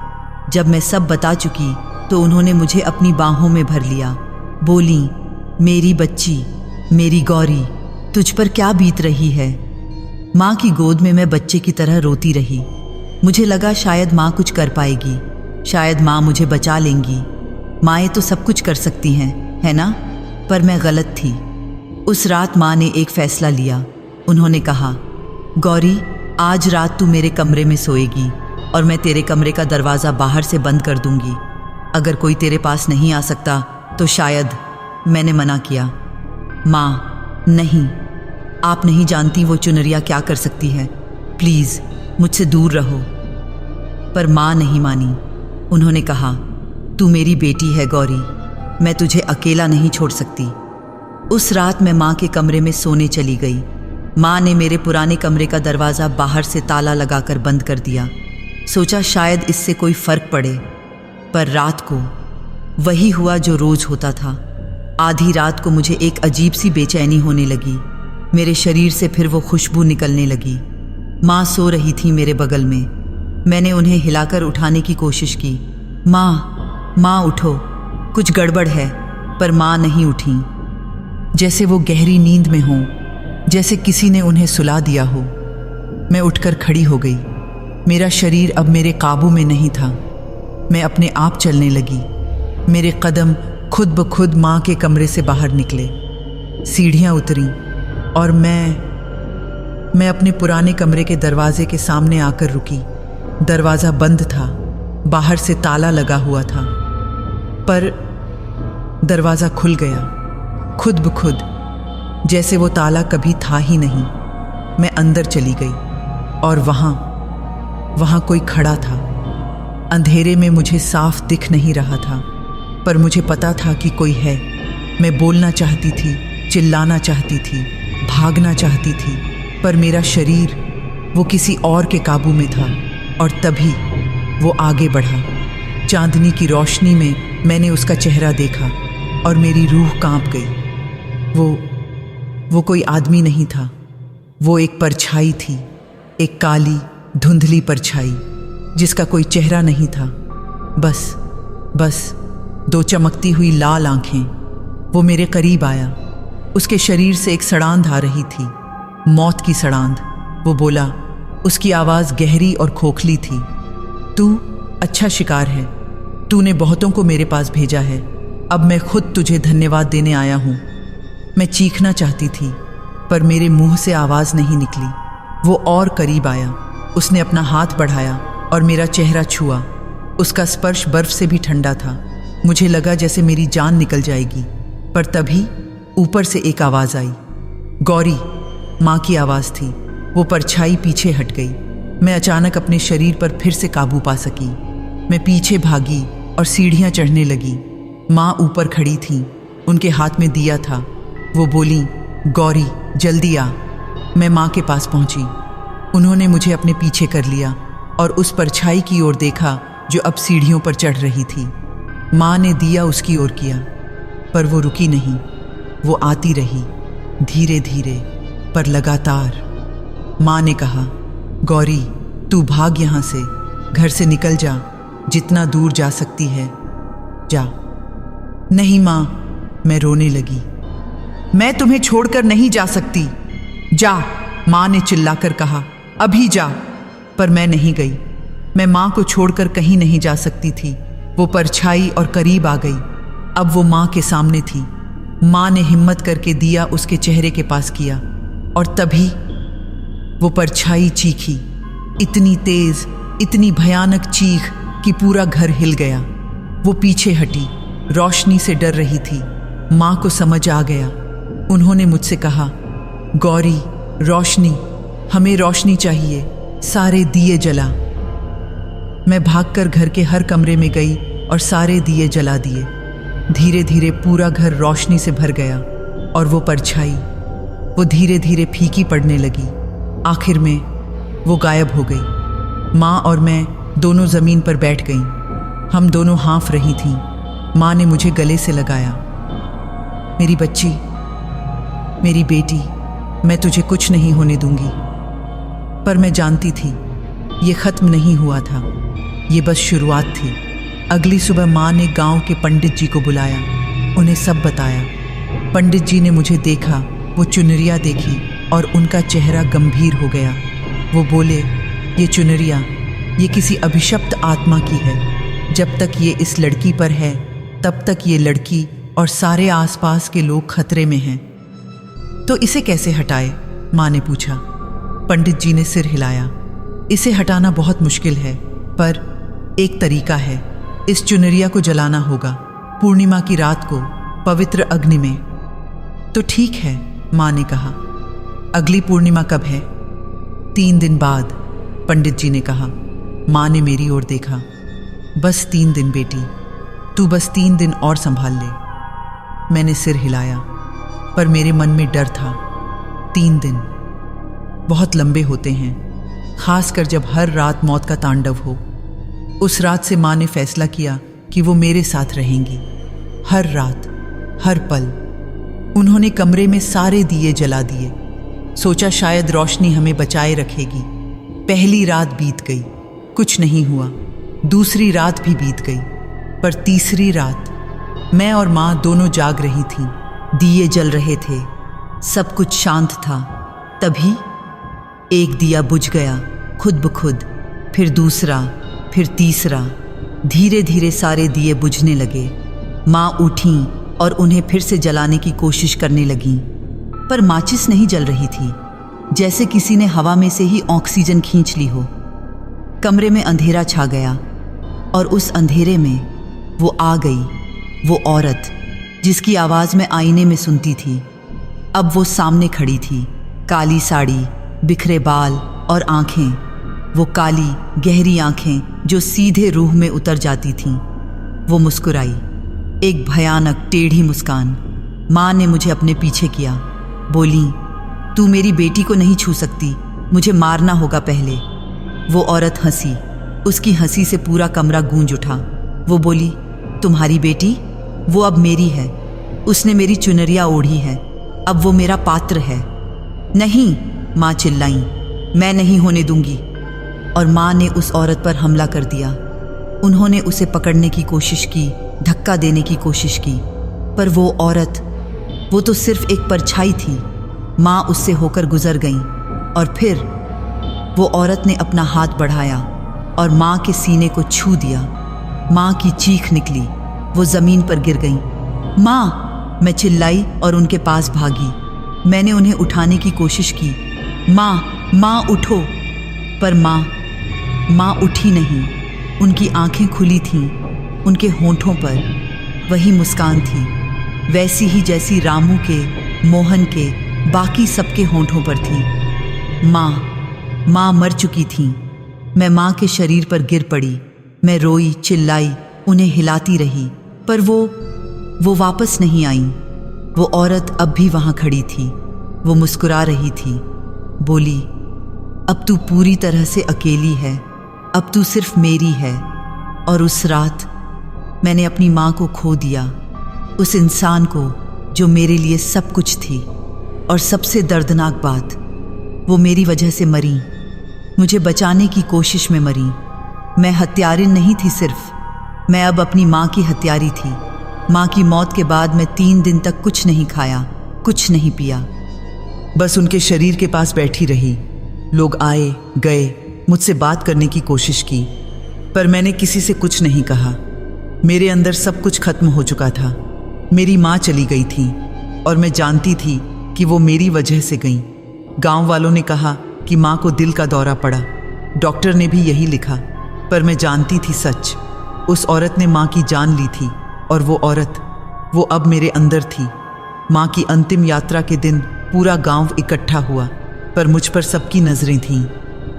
जब मैं सब बता चुकी तो उन्होंने मुझे अपनी बाहों में भर लिया। बोली, मेरी बच्ची, मेरी गौरी, तुझ पर क्या बीत रही है? माँ की गोद में मैं बच्चे की तरह रोती रही। मुझे लगा शायद माँ कुछ कर पाएगी, शायद माँ मुझे बचा लेंगी। माँएं तो सब कुछ कर सकती हैं, है ना? पर मैं गलत थी। उस रात माँ ने एक फैसला लिया। उन्होंने कहा, गौरी, आज रात तू मेरे कमरे में सोएगी और मैं तेरे कमरे का दरवाज़ा बाहर से बंद कर दूंगी। अगर कोई तेरे पास नहीं आ सकता तो शायद। मैंने मना किया। माँ, नहीं, आप नहीं जानती वो चुनरिया क्या कर सकती है। प्लीज़ मुझसे दूर रहो। पर माँ नहीं मानी। उन्होंने कहा, तू मेरी बेटी है गौरी, मैं तुझे अकेला नहीं छोड़ सकती। उस रात मैं माँ के कमरे में सोने चली गई। माँ ने मेरे पुराने कमरे का दरवाज़ा बाहर से ताला लगाकर बंद कर दिया। सोचा शायद इससे कोई फ़र्क पड़े, पर रात को वही हुआ जो रोज़ होता था। आधी रात को मुझे एक अजीब सी बेचैनी होने लगी। मेरे शरीर से फिर वो खुशबू निकलने लगी। माँ सो रही थी मेरे बगल में। मैंने उन्हें हिलाकर उठाने की कोशिश की। माँ उठो, कुछ गड़बड़ है। पर माँ नहीं उठी, जैसे वो गहरी नींद में हों, जैसे किसी ने उन्हें सुला दिया हो। मैं उठकर खड़ी हो गई। मेरा शरीर अब मेरे काबू में नहीं था। मैं अपने आप चलने लगी। मेरे कदम खुद ब खुद माँ के कमरे से बाहर निकले। सीढ़ियाँ उतरी और मैं अपने पुराने कमरे के दरवाजे के सामने आकर रुकी। दरवाज़ा बंद था, बाहर से ताला लगा हुआ था, पर दरवाज़ा खुल गया खुद ब खुद, जैसे वो ताला कभी था ही नहीं। मैं अंदर चली गई और वहाँ कोई खड़ा था। अंधेरे में मुझे साफ दिख नहीं रहा था, पर मुझे पता था कि कोई है। मैं बोलना चाहती थी, चिल्लाना चाहती थी, भागना चाहती थी, पर मेरा शरीर वो किसी और के काबू में था। और तभी वो आगे बढ़ा। चांदनी की रोशनी में मैंने उसका चेहरा देखा और मेरी रूह कांप गई। वो कोई आदमी नहीं था, वो एक परछाई थी, एक काली धुंधली परछाई जिसका कोई चेहरा नहीं था। बस 2 चमकती हुई लाल आंखें। वो मेरे करीब आया। उसके शरीर से एक सड़ांध आ रही थी, मौत की सड़ांध। वो बोला, उसकी आवाज़ गहरी और खोखली थी, तू अच्छा शिकार है। तूने बहुतों को मेरे पास भेजा है, अब मैं खुद तुझे धन्यवाद देने आया हूँ। मैं चीखना चाहती थी, पर मेरे मुंह से आवाज़ नहीं निकली। वो और करीब आया। उसने अपना हाथ बढ़ाया और मेरा चेहरा छुआ। उसका स्पर्श बर्फ से भी ठंडा था। मुझे लगा जैसे मेरी जान निकल जाएगी, पर तभी ऊपर से एक आवाज़ आई। गौरी, माँ की आवाज़ थी। वो परछाई पीछे हट गई। मैं अचानक अपने शरीर पर फिर से काबू पा सकी। मैं पीछे भागी और सीढ़ियाँ चढ़ने लगी। माँ ऊपर खड़ी थी, उनके हाथ में दिया था। वो बोली, गौरी जल्दी आ। मैं माँ के पास पहुँची। उन्होंने मुझे अपने पीछे कर लिया और उस परछाई की ओर देखा जो अब सीढ़ियों पर चढ़ रही थी। माँ ने दिया उसकी ओर किया, पर वो रुकी नहीं। वो आती रही, धीरे धीरे पर लगातार। माँ ने कहा, गौरी तू भाग यहाँ से, घर से निकल जा, जितना दूर जा सकती है जा। नहीं माँ, मैं रोने लगी। मैं तुम्हें छोड़कर नहीं जा सकती। जा, माँ ने चिल्लाकर कहा, अभी जा। पर मैं नहीं गई। मैं माँ को छोड़कर कहीं नहीं जा सकती थी। वो परछाई और करीब आ गई। अब वो माँ के सामने थी। माँ ने हिम्मत करके दिया उसके चेहरे के पास किया और तभी वो परछाई चीखी, इतनी तेज, इतनी भयानक चीख कि पूरा घर हिल गया। वो पीछे हटी, रोशनी से डर रही थी। माँ को समझ आ गया। उन्होंने मुझसे कहा, गौरी रोशनी, हमें रोशनी चाहिए, सारे दिए जला। मैं भागकर घर के हर कमरे में गई और सारे दिए जला दिए। धीरे धीरे पूरा घर रोशनी से भर गया और वो परछाई, वो धीरे धीरे फीकी पड़ने लगी। आखिर में वो गायब हो गई। माँ और मैं दोनों ज़मीन पर बैठ गईं। हम दोनों हाँफ रही थीं। माँ ने मुझे गले से लगाया। मेरी बच्ची, मेरी बेटी, मैं तुझे कुछ नहीं होने दूंगी। पर मैं जानती थी ये ख़त्म नहीं हुआ था, ये बस शुरुआत थी। अगली सुबह माँ ने गांव के पंडित जी को बुलाया, उन्हें सब बताया। पंडित जी ने मुझे देखा, वो चुनरिया देखी और उनका चेहरा गंभीर हो गया। वो बोले, ये चुनरिया, ये किसी अभिशप्त आत्मा की है। जब तक ये इस लड़की पर है तब तक ये लड़की और सारे आसपास के लोग खतरे में हैं। तो इसे कैसे हटाए? माँ ने पूछा। पंडित जी ने सिर हिलाया। इसे हटाना बहुत मुश्किल है, पर एक तरीका है। इस चुनरिया को जलाना होगा पूर्णिमा की रात को पवित्र अग्नि में। तो ठीक है, माँ ने कहा। अगली पूर्णिमा कब है? 3 दिन बाद, पंडित जी ने कहा। माँ ने मेरी ओर देखा। बस 3 दिन बेटी, तू बस 3 दिन और संभाल ले। मैंने सिर हिलाया, पर मेरे मन में डर था। 3 दिन बहुत लंबे होते हैं, खासकर जब हर रात मौत का तांडव हो। उस रात से माँ ने फैसला किया कि वो मेरे साथ रहेंगी, हर रात, हर पल। उन्होंने कमरे में सारे दिए जला दिए। सोचा शायद रोशनी हमें बचाए रखेगी। पहली रात बीत गई, कुछ नहीं हुआ। दूसरी रात भी बीत गई, पर तीसरी रात मैं और माँ दोनों जाग रही थीं। दिए जल रहे थे, सब कुछ शांत था। तभी एक दिया बुझ गया खुद ब खुद, फिर दूसरा, फिर तीसरा। धीरे धीरे सारे दिए बुझने लगे। माँ उठीं और उन्हें फिर से जलाने की कोशिश करने लगीं, पर माचिस नहीं जल रही थी, जैसे किसी ने हवा में से ही ऑक्सीजन खींच ली हो। कमरे में अंधेरा छा गया और उस अंधेरे में वो आ गई, वो औरत जिसकी आवाज़ मैं आईने में सुनती थी। अब वो सामने खड़ी थी, काली साड़ी, बिखरे बाल और आंखें, वो काली गहरी आंखें जो सीधे रूह में उतर जाती थीं। वो मुस्कुराई, एक भयानक टेढ़ी मुस्कान। माँ ने मुझे अपने पीछे किया। बोली, तू मेरी बेटी को नहीं छू सकती, मुझे मारना होगा पहले। वो औरत हंसी, उसकी हंसी से पूरा कमरा गूंज उठा। वो बोली, तुम्हारी बेटी? वो अब मेरी है, उसने मेरी चुनरिया ओढ़ी है, अब वो मेरा पात्र है। नहीं, माँ चिल्लाई, मैं नहीं होने दूंगी। और माँ ने उस औरत पर हमला कर दिया। उन्होंने उसे पकड़ने की कोशिश की, धक्का देने की कोशिश की, पर वो औरत, वो तो सिर्फ एक परछाई थी। माँ उससे होकर गुजर गई और फिर वो औरत ने अपना हाथ बढ़ाया और माँ के सीने को छू दिया। माँ की चीख निकली, वो ज़मीन पर गिर गई। माँ, मैं चिल्लाई और उनके पास भागी। मैंने उन्हें उठाने की कोशिश की। माँ, माँ उठो। पर माँ उठी नहीं। उनकी आंखें खुली थीं, उनके होंठों पर वही मुस्कान थी, वैसी ही जैसी रामू के, मोहन के, बाकी सबके होंठों पर थी। माँ मर चुकी थी। मैं माँ के शरीर पर गिर पड़ी। मैं रोई, चिल्लाई, उन्हें हिलाती रही, पर वो वापस नहीं आई। वो औरत अब भी वहाँ खड़ी थी। वो मुस्कुरा रही थी। बोली, अब तू पूरी तरह से अकेली है, अब तू सिर्फ मेरी है। और उस रात मैंने अपनी माँ को खो दिया, उस इंसान को जो मेरे लिए सब कुछ थी। और सबसे दर्दनाक बात, वो मेरी वजह से मरी, मुझे बचाने की कोशिश में मरी। मैं हत्यारिन नहीं थी सिर्फ, मैं अब अपनी माँ की हत्यारी थी। माँ की मौत के बाद मैं 3 दिन तक कुछ नहीं खाया, कुछ नहीं पिया, बस उनके शरीर के पास बैठी रही। लोग आए गए, मुझसे बात करने की कोशिश की, पर मैंने किसी से कुछ नहीं कहा। मेरे अंदर सब कुछ खत्म हो चुका था। मेरी माँ चली गई थी और मैं जानती थी कि वो मेरी वजह से गई। गांव वालों ने कहा कि माँ को दिल का दौरा पड़ा, डॉक्टर ने भी यही लिखा, पर मैं जानती थी सच। उस औरत ने माँ की जान ली थी और वो औरत, वो अब मेरे अंदर थी। माँ की अंतिम यात्रा के दिन पूरा गांव इकट्ठा हुआ, पर मुझ पर सबकी नज़रें थीं,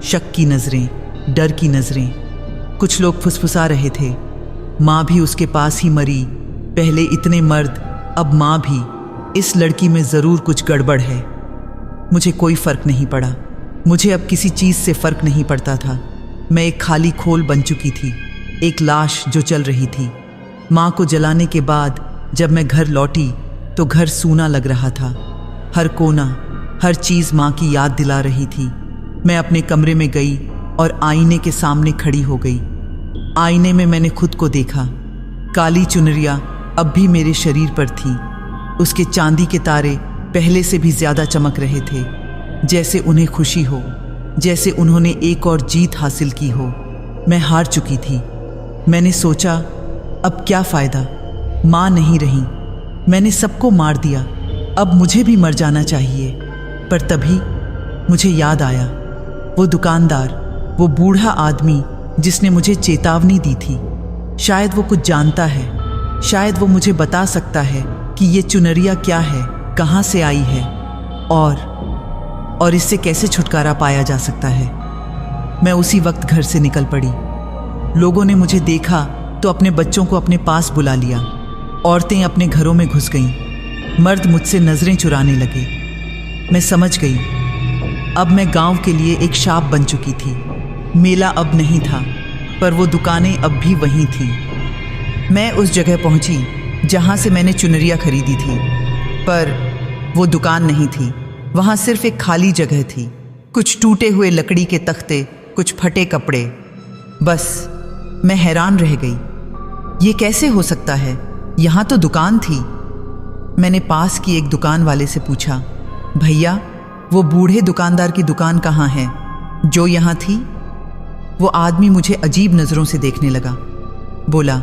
शक की नज़रें, डर की नज़रें। कुछ लोग फुसफुसा रहे थे, माँ भी उसके पास ही मरी, पहले इतने मर्द, अब माँ भी। इस लड़की में ज़रूर कुछ गड़बड़ है। मुझे कोई फ़र्क नहीं पड़ा, मुझे अब किसी चीज़ से फ़र्क नहीं पड़ता था। मैं एक खाली खोल बन चुकी थी, एक लाश जो चल रही थी। माँ को जलाने के बाद जब मैं घर लौटी तो घर सूना लग रहा था। हर कोना, हर चीज़ माँ की याद दिला रही थी। मैं अपने कमरे में गई और आईने के सामने खड़ी हो गई। आईने में मैंने खुद को देखा। काली चुनरिया अब भी मेरे शरीर पर थी। उसके चांदी के तारे पहले से भी ज़्यादा चमक रहे थे। जैसे उन्हें खुशी हो, जैसे उन्होंने एक और जीत हासिल की हो। मैं हार चुकी थी। मैंने सोचा, अब क्या फ़ायदा, माँ नहीं रही, मैंने सबको मार दिया, अब मुझे भी मर जाना चाहिए। पर तभी मुझे याद आया, वो दुकानदार, वो बूढ़ा आदमी जिसने मुझे चेतावनी दी थी। शायद वो कुछ जानता है, शायद वो मुझे बता सकता है कि ये चुनरिया क्या है, कहाँ से आई है और इससे कैसे छुटकारा पाया जा सकता है। मैं उसी वक्त घर से निकल पड़ी। लोगों ने मुझे देखा तो अपने बच्चों को अपने पास बुला लिया। औरतें अपने घरों में घुस गईं। मर्द मुझसे नजरें चुराने लगे। मैं समझ गई, अब मैं गांव के लिए एक शाप बन चुकी थी। मेला अब नहीं था, पर वो दुकानें अब भी वहीं थीं। मैं उस जगह पहुंची जहां से मैंने चुनरिया खरीदी थी, पर वो दुकान नहीं थी। वहां सिर्फ एक खाली जगह थी, कुछ टूटे हुए लकड़ी के तख्ते, कुछ फटे कपड़े। बस मैं हैरान रह गई, ये कैसे हो सकता है, यहाँ तो दुकान थी। मैंने पास की एक दुकान वाले से पूछा, भैया वो बूढ़े दुकानदार की दुकान कहाँ है जो यहाँ थी? वो आदमी मुझे अजीब नज़रों से देखने लगा। बोला,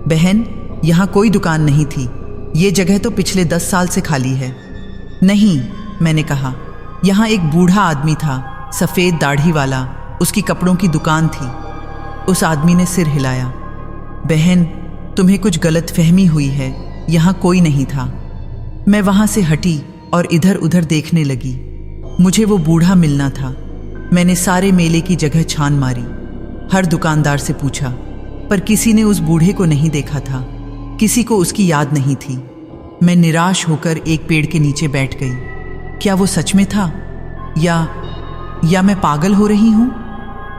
बहन यहाँ कोई दुकान नहीं थी, ये जगह तो पिछले 10 साल से खाली है। नहीं, मैंने कहा, यहाँ एक बूढ़ा आदमी था, सफ़ेद दाढ़ी वाला, उसकी कपड़ों की दुकान थी। उस आदमी ने सिर हिलाया। बहन तुम्हें कुछ गलतफहमी हुई है, यहाँ कोई नहीं था। मैं वहाँ से हटी और इधर उधर देखने लगी। मुझे वो बूढ़ा मिलना था। मैंने सारे मेले की जगह छान मारी, हर दुकानदार से पूछा, पर किसी ने उस बूढ़े को नहीं देखा था, किसी को उसकी याद नहीं थी। मैं निराश होकर एक पेड़ के नीचे बैठ गई। क्या वो सच में था या मैं पागल हो रही हूँ?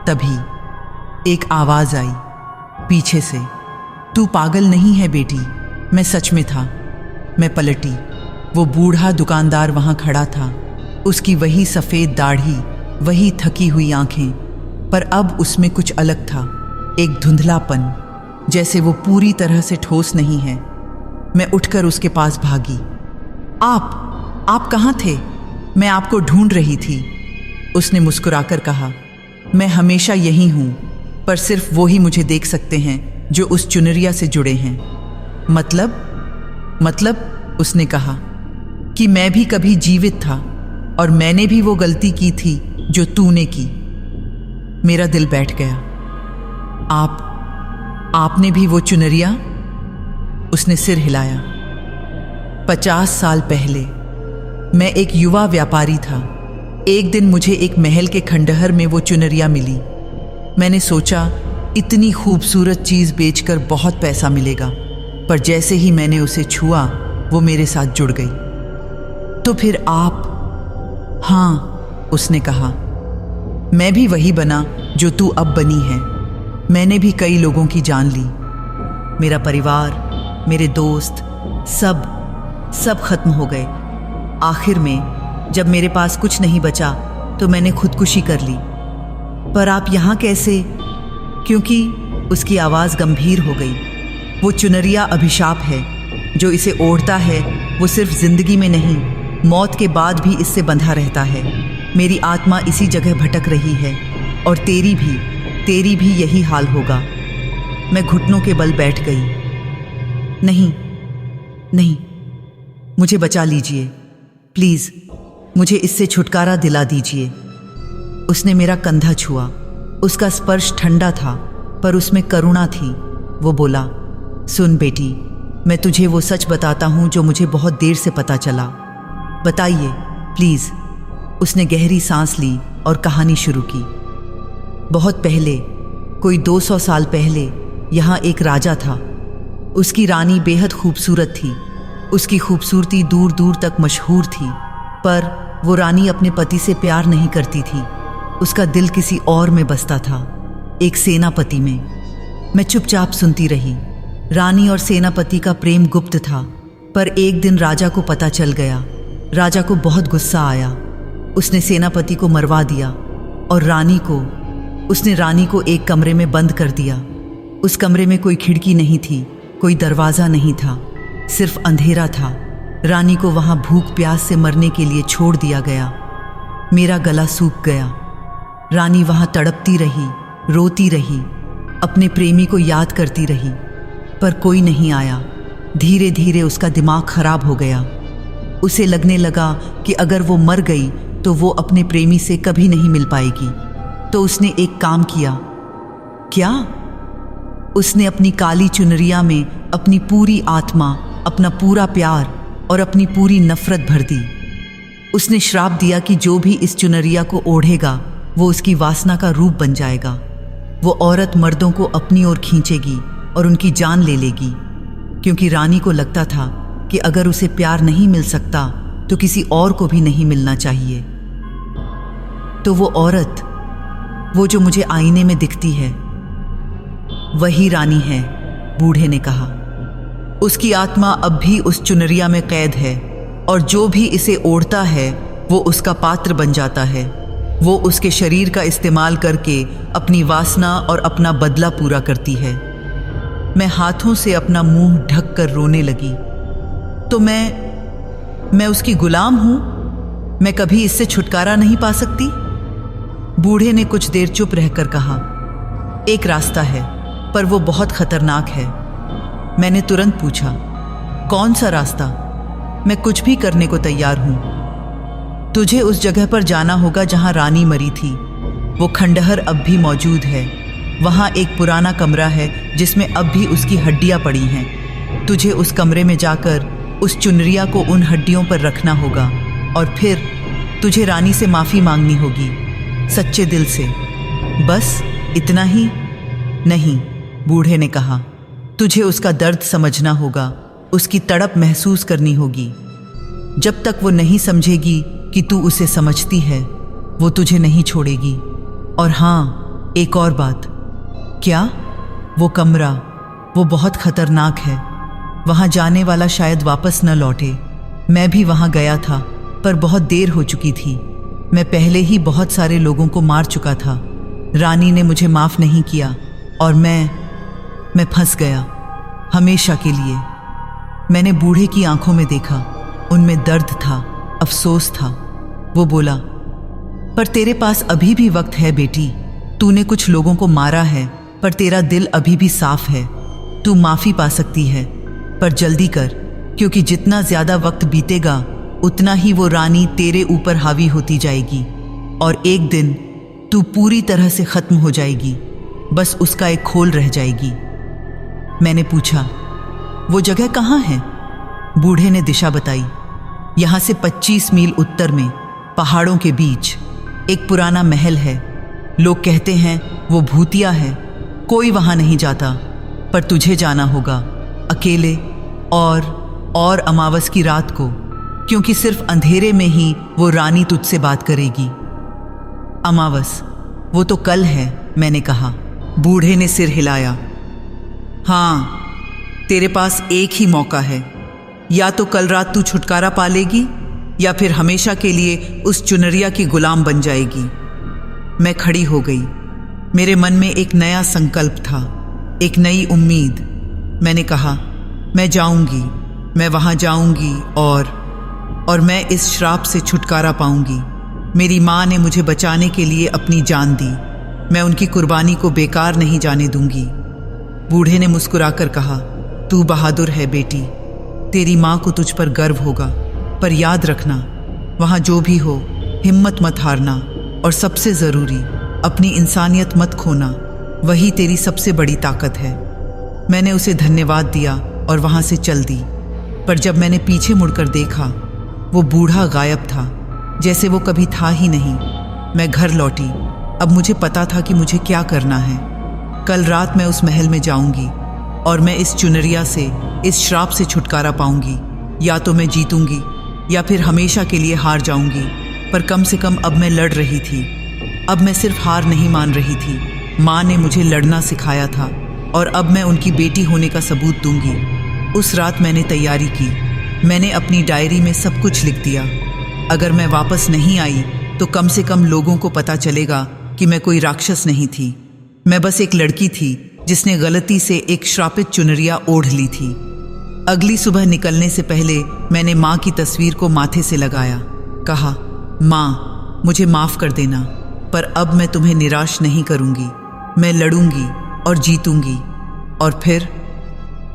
तभी एक आवाज़ आई पीछे से, तू पागल नहीं है बेटी, मैं सच में था। मैं पलटी। वो बूढ़ा दुकानदार वहाँ खड़ा था, उसकी वही सफ़ेद दाढ़ी, वही थकी हुई आंखें, पर अब उसमें कुछ अलग था, एक धुंधलापन, जैसे वो पूरी तरह से ठोस नहीं है। मैं उठकर उसके पास भागी। आप कहाँ थे? मैं आपको ढूंढ रही थी। उसने मुस्कुराकर कहा, मैं हमेशा यही हूँ, पर सिर्फ वो ही मुझे देख सकते हैं जो उस चुनरिया से जुड़े हैं। मतलब उसने कहा कि मैं भी कभी जीवित था और मैंने भी वो गलती की थी जो तूने की। मेरा दिल बैठ गया। आपने भी वो चुनरिया? उसने सिर हिलाया। 50 साल पहले मैं एक युवा व्यापारी था। एक दिन मुझे एक महल के खंडहर में वो चुनरिया मिली। मैंने सोचा इतनी खूबसूरत चीज़ बेचकर बहुत पैसा मिलेगा, पर जैसे ही मैंने उसे छुआ वो मेरे साथ जुड़ गई। तो फिर आप? हाँ, उसने कहा, मैं भी वही बना जो तू अब बनी है। मैंने भी कई लोगों की जान ली। मेरा परिवार, मेरे दोस्त, सब खत्म हो गए। आखिर में जब मेरे पास कुछ नहीं बचा तो मैंने खुदकुशी कर ली। पर आप यहाँ कैसे? क्योंकि उसकी आवाज़ गंभीर हो गई। वो चुनरिया अभिशाप है। जो इसे ओढ़ता है वो सिर्फ जिंदगी में नहीं, मौत के बाद भी इससे बंधा रहता है। मेरी आत्मा इसी जगह भटक रही है और तेरी भी यही हाल होगा। मैं घुटनों के बल बैठ गई। नहीं, मुझे बचा लीजिए, प्लीज़, मुझे इससे छुटकारा दिला दीजिए। उसने मेरा कंधा छुआ। उसका स्पर्श ठंडा था, पर उसमें करुणा थी। वो बोला, सुन बेटी, मैं तुझे वो सच बताता हूँ जो मुझे बहुत देर से पता चला। बताइए प्लीज़। उसने गहरी सांस ली और कहानी शुरू की। बहुत पहले, कोई 200 साल पहले, यहाँ एक राजा था। उसकी रानी बेहद खूबसूरत थी। उसकी खूबसूरती दूर दूर तक मशहूर थी, पर वो रानी अपने पति से प्यार नहीं करती थी। उसका दिल किसी और में बसता था, एक सेनापति में। मैं चुपचाप सुनती रही। रानी और सेनापति का प्रेम गुप्त था, पर एक दिन राजा को पता चल गया। राजा को बहुत गुस्सा आया। उसने सेनापति को मरवा दिया और उसने रानी को एक कमरे में बंद कर दिया। उस कमरे में कोई खिड़की नहीं थी, कोई दरवाज़ा नहीं था, सिर्फ अंधेरा था। रानी को वहाँ भूख प्यास से मरने के लिए छोड़ दिया गया। मेरा गला सूख गया। रानी वहां तड़पती रही, रोती रही, अपने प्रेमी को याद करती रही, पर कोई नहीं आया। धीरे धीरे उसका दिमाग खराब हो गया। उसे लगने लगा कि अगर वो मर गई तो वो अपने प्रेमी से कभी नहीं मिल पाएगी। तो उसने एक काम किया। क्या? उसने अपनी काली चुनरिया में अपनी पूरी आत्मा, अपना पूरा प्यार और अपनी पूरी नफरत भर दी। उसने श्राप दिया कि जो भी इस चुनरिया को ओढ़ेगा वो उसकी वासना का रूप बन जाएगा। वो औरत मर्दों को अपनी ओर खींचेगी और उनकी जान ले लेगी, क्योंकि रानी को लगता था कि अगर उसे प्यार नहीं मिल सकता तो किसी और को भी नहीं मिलना चाहिए। तो वो औरत, वो जो मुझे आईने में दिखती है, वही रानी है, बूढ़े ने कहा। उसकी आत्मा अब भी उस चुनरिया में कैद है और जो भी इसे ओढ़ता है वो उसका पात्र बन जाता है। वो उसके शरीर का इस्तेमाल करके अपनी वासना और अपना बदला पूरा करती है। मैं हाथों से अपना मुंह ढक कर रोने लगी। तो मैं उसकी गुलाम हूं? मैं कभी इससे छुटकारा नहीं पा सकती? बूढ़े ने कुछ देर चुप रहकर कहा, एक रास्ता है, पर वो बहुत खतरनाक है। मैंने तुरंत पूछा, कौन सा रास्ता? मैं कुछ भी करने को तैयार हूं। तुझे उस जगह पर जाना होगा जहां रानी मरी थी। वो खंडहर अब भी मौजूद है। वहां एक पुराना कमरा है जिसमें अब भी उसकी हड्डियां पड़ी हैं। तुझे उस कमरे में जाकर उस चुनरिया को उन हड्डियों पर रखना होगा और फिर तुझे रानी से माफ़ी मांगनी होगी, सच्चे दिल से। बस इतना ही? नहीं, बूढ़े ने कहा, तुझे उसका दर्द समझना होगा, उसकी तड़प महसूस करनी होगी। जब तक वो नहीं समझेगी कि तू उसे समझती है, वो तुझे नहीं छोड़ेगी। और हाँ, एक और बात। क्या? वो कमरा, वो बहुत खतरनाक है। वहाँ जाने वाला शायद वापस न लौटे। मैं भी वहाँ गया था, पर बहुत देर हो चुकी थी। मैं पहले ही बहुत सारे लोगों को मार चुका था। रानी ने मुझे माफ़ नहीं किया और मैं फंस गया, हमेशा के लिए। मैंने बूढ़े की आंखों में देखा, उनमें दर्द था, अफसोस था। वो बोला, पर तेरे पास अभी भी वक्त है बेटी। तूने कुछ लोगों को मारा है, पर तेरा दिल अभी भी साफ है। तू माफ़ी पा सकती है, पर जल्दी कर, क्योंकि जितना ज़्यादा वक्त बीतेगा उतना ही वो रानी तेरे ऊपर हावी होती जाएगी और एक दिन तू पूरी तरह से ख़त्म हो जाएगी। बस उसका एक खोल रह जाएगी। मैंने पूछा, वो जगह कहाँ है? बूढ़े ने दिशा बताई। यहाँ से 25 मील उत्तर में, पहाड़ों के बीच, एक पुराना महल है। लोग कहते हैं वो भूतिया है, कोई वहाँ नहीं जाता, पर तुझे जाना होगा, अकेले और अमावस की रात को, क्योंकि सिर्फ अंधेरे में ही वो रानी तुझसे बात करेगी। अमावस, वो तो कल है, मैंने कहा। बूढ़े ने सिर हिलाया। हाँ, तेरे पास एक ही मौका है, या तो कल रात तू छुटकारा पा लेगी या फिर हमेशा के लिए उस चुनरिया की गुलाम बन जाएगी। मैं खड़ी हो गई। मेरे मन में एक नया संकल्प था, एक नई उम्मीद। मैंने कहा, मैं जाऊंगी, मैं वहां जाऊंगी और मैं इस श्राप से छुटकारा पाऊंगी। मेरी माँ ने मुझे बचाने के लिए अपनी जान दी। मैं उनकी कुर्बानी को बेकार नहीं जाने दूंगी। बूढ़े ने मुस्कुराकर कहा, तू बहादुर है बेटी, तेरी माँ को तुझ पर गर्व होगा। पर याद रखना, वहाँ जो भी हो, हिम्मत मत हारना और सबसे ज़रूरी, अपनी इंसानियत मत खोना। वही तेरी सबसे बड़ी ताकत है। मैंने उसे धन्यवाद दिया और वहाँ से चल दी। पर जब मैंने पीछे मुड़कर देखा, वो बूढ़ा गायब था, जैसे वो कभी था ही नहीं। मैं घर लौटी। अब मुझे पता था कि मुझे क्या करना है। कल रात मैं उस महल में जाऊंगी और मैं इस चुनरिया से, इस श्राप से छुटकारा पाऊंगी। या तो मैं जीतूंगी या फिर हमेशा के लिए हार जाऊंगी। पर कम से कम अब मैं लड़ रही थी। अब मैं सिर्फ हार नहीं मान रही थी। माँ ने मुझे लड़ना सिखाया था और अब मैं उनकी बेटी होने का सबूत दूंगी। उस रात मैंने तैयारी की। मैंने अपनी डायरी में सब कुछ लिख दिया। अगर मैं वापस नहीं आई तो कम से कम लोगों को पता चलेगा कि मैं कोई राक्षस नहीं थी। मैं बस एक लड़की थी जिसने गलती से एक श्रापित चुनरिया ओढ़ ली थी। अगली सुबह निकलने से पहले मैंने माँ की तस्वीर को माथे से लगाया। कहा, माँ, मुझे माफ़ कर देना, पर अब मैं तुम्हें निराश नहीं करूँगी। मैं लड़ूंगी और जीतूंगी। और फिर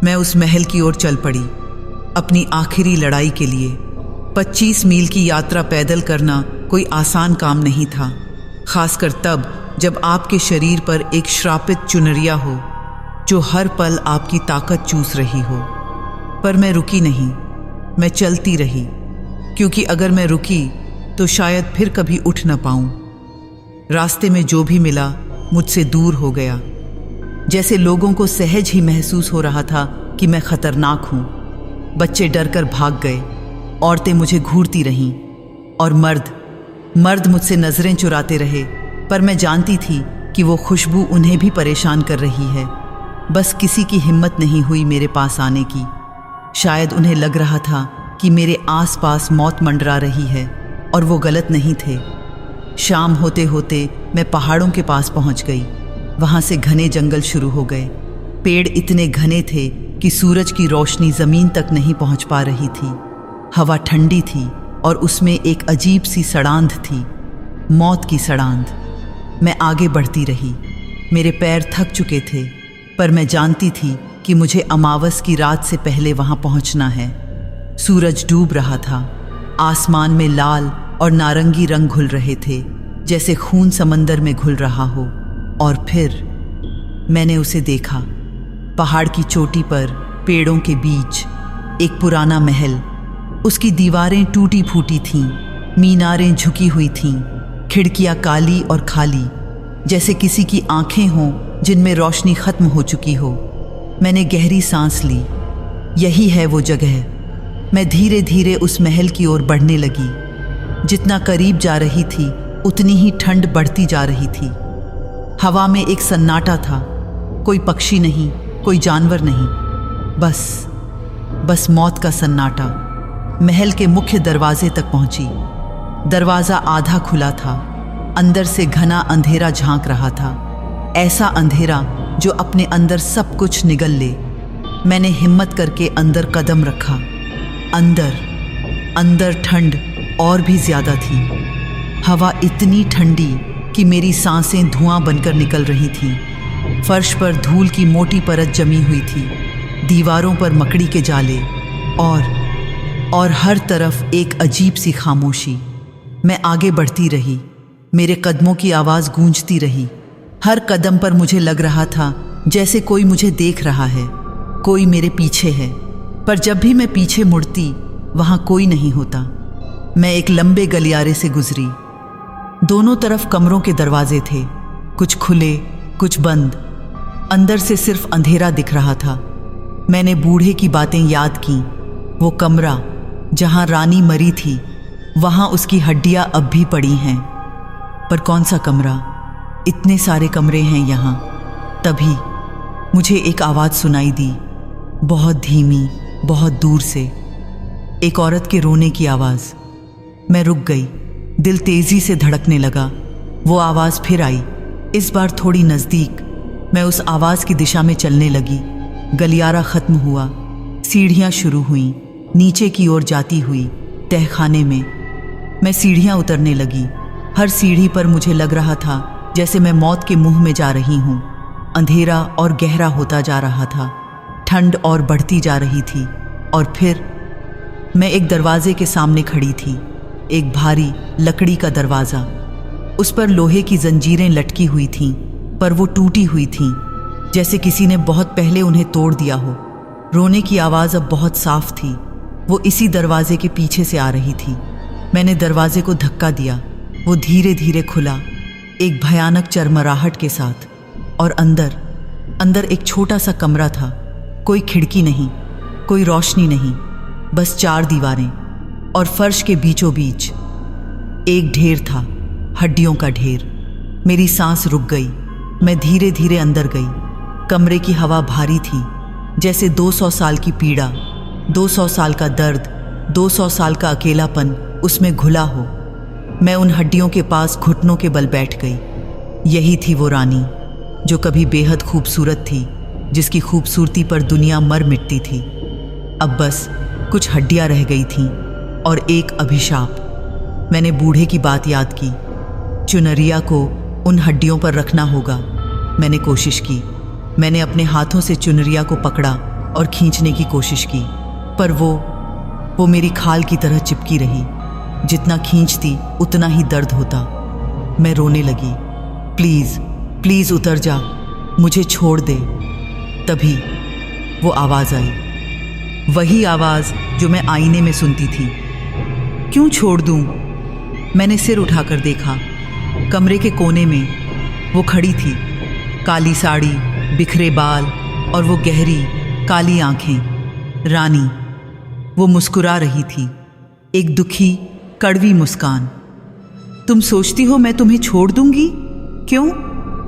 मैं उस महल की ओर चल पड़ी, अपनी आखिरी लड़ाई के लिए। 25 मील की यात्रा पैदल करना कोई आसान काम नहीं था, खासकर तब जब आपके शरीर पर एक श्रापित चुनरिया हो जो हर पल आपकी ताकत चूस रही हो। पर मैं रुकी नहीं, मैं चलती रही, क्योंकि अगर मैं रुकी तो शायद फिर कभी उठ न पाऊं। रास्ते में जो भी मिला मुझसे दूर हो गया, जैसे लोगों को सहज ही महसूस हो रहा था कि मैं खतरनाक हूं। बच्चे डरकर भाग गए, औरतें मुझे घूरती रहीं, और मर्द मुझसे नजरें चुराते रहे। पर मैं जानती थी कि वो खुशबू उन्हें भी परेशान कर रही है। बस किसी की हिम्मत नहीं हुई मेरे पास आने की। शायद उन्हें लग रहा था कि मेरे आसपास मौत मंडरा रही है, और वो गलत नहीं थे। शाम होते होते मैं पहाड़ों के पास पहुंच गई। वहां से घने जंगल शुरू हो गए। पेड़ इतने घने थे कि सूरज की रोशनी जमीन तक नहीं पहुंच पा रही थी। हवा ठंडी थी और उसमें एक अजीब सी सड़ांध थी, मौत की सड़ांध। मैं आगे बढ़ती रही। मेरे पैर थक चुके थे, पर मैं जानती थी कि मुझे अमावस की रात से पहले वहां पहुंचना है। सूरज डूब रहा था। आसमान में लाल और नारंगी रंग घुल रहे थे, जैसे खून समंदर में घुल रहा हो। और फिर मैंने उसे देखा। पहाड़ की चोटी पर, पेड़ों के बीच, एक पुराना महल। उसकी दीवारें टूटी फूटी थीं, मीनारें झुकी हुई थीं, खिड़कियां काली और खाली, जैसे किसी की आंखें हों जिनमें रोशनी खत्म हो चुकी हो। मैंने गहरी सांस ली। यही है वो जगह। मैं धीरे धीरे उस महल की ओर बढ़ने लगी। जितना करीब जा रही थी उतनी ही ठंड बढ़ती जा रही थी। हवा में एक सन्नाटा था। कोई पक्षी नहीं, कोई जानवर नहीं, बस मौत का सन्नाटा। महल के मुख्य दरवाजे तक पहुंची। दरवाज़ा आधा खुला था। अंदर से घना अंधेरा झांक रहा था, ऐसा अंधेरा जो अपने अंदर सब कुछ निगल ले। मैंने हिम्मत करके अंदर कदम रखा। अंदर ठंड और भी ज़्यादा थी। हवा इतनी ठंडी कि मेरी सांसें धुआं बनकर निकल रही थीं। फर्श पर धूल की मोटी परत जमी हुई थी, दीवारों पर मकड़ी के जाले, और हर तरफ एक अजीब सी खामोशी। मैं आगे बढ़ती रही। मेरे कदमों की आवाज़ गूंजती रही। हर कदम पर मुझे लग रहा था जैसे कोई मुझे देख रहा है, कोई मेरे पीछे है। पर जब भी मैं पीछे मुड़ती वहाँ कोई नहीं होता। मैं एक लंबे गलियारे से गुजरी। दोनों तरफ कमरों के दरवाजे थे, कुछ खुले, कुछ बंद। अंदर से सिर्फ अंधेरा दिख रहा था। मैंने बूढ़े की बातें याद की। वो कमरा जहाँ रानी मरी थी, वहाँ उसकी हड्डियाँ अब भी पड़ी हैं। पर कौन सा कमरा? इतने सारे कमरे हैं यहाँ। तभी मुझे एक आवाज़ सुनाई दी, बहुत धीमी, बहुत दूर से। एक औरत के रोने की आवाज़। मैं रुक गई। दिल तेजी से धड़कने लगा। वो आवाज़ फिर आई, इस बार थोड़ी नज़दीक। मैं उस आवाज़ की दिशा में चलने लगी। गलियारा ख़त्म हुआ। सीढ़ियाँ शुरू हुईं, नीचे की ओर जाती हुई तहखाने में। मैं सीढ़ियाँ उतरने लगी। हर सीढ़ी पर मुझे लग रहा था जैसे मैं मौत के मुंह में जा रही हूँ। अंधेरा और गहरा होता जा रहा था, ठंड और बढ़ती जा रही थी। और फिर मैं एक दरवाजे के सामने खड़ी थी। एक भारी लकड़ी का दरवाज़ा। उस पर लोहे की जंजीरें लटकी हुई थीं, पर वो टूटी हुई थीं, जैसे किसी ने बहुत पहले उन्हें तोड़ दिया हो। रोने की आवाज़ अब बहुत साफ थी। वो इसी दरवाजे के पीछे से आ रही थी। मैंने दरवाजे को धक्का दिया। वो धीरे धीरे खुला, एक भयानक चरमराहट के साथ। और अंदर एक छोटा सा कमरा था। कोई खिड़की नहीं, कोई रोशनी नहीं, बस 4 दीवारें। और फर्श के बीचों बीच एक ढेर था, हड्डियों का ढेर। मेरी सांस रुक गई। मैं धीरे धीरे अंदर गई। कमरे की हवा भारी थी, जैसे 200 साल की पीड़ा, 200 साल का दर्द, 200 साल का अकेलापन उसमें घुला हो। मैं उन हड्डियों के पास घुटनों के बल बैठ गई। यही थी वो रानी जो कभी बेहद खूबसूरत थी, जिसकी खूबसूरती पर दुनिया मर मिटती थी। अब बस कुछ हड्डियां रह गई थीं और एक अभिशाप। मैंने बूढ़े की बात याद की। चुनरिया को उन हड्डियों पर रखना होगा। मैंने कोशिश की। मैंने अपने हाथों से चुनरिया को पकड़ा और खींचने की कोशिश की, पर वो मेरी खाल की तरह चिपकी रही। जितना खींचती उतना ही दर्द होता। मैं रोने लगी। प्लीज़ प्लीज़ उतर जा, मुझे छोड़ दे। तभी वो आवाज़ आई, वही आवाज़ जो मैं आईने में सुनती थी। क्यों छोड़ दूँ? मैंने सिर उठाकर देखा। कमरे के कोने में वो खड़ी थी, काली साड़ी, बिखरे बाल और वो गहरी काली आंखें। रानी। वो मुस्कुरा रही थी, एक दुखी कड़वी मुस्कान। तुम सोचती हो मैं तुम्हें छोड़ दूंगी? क्यों?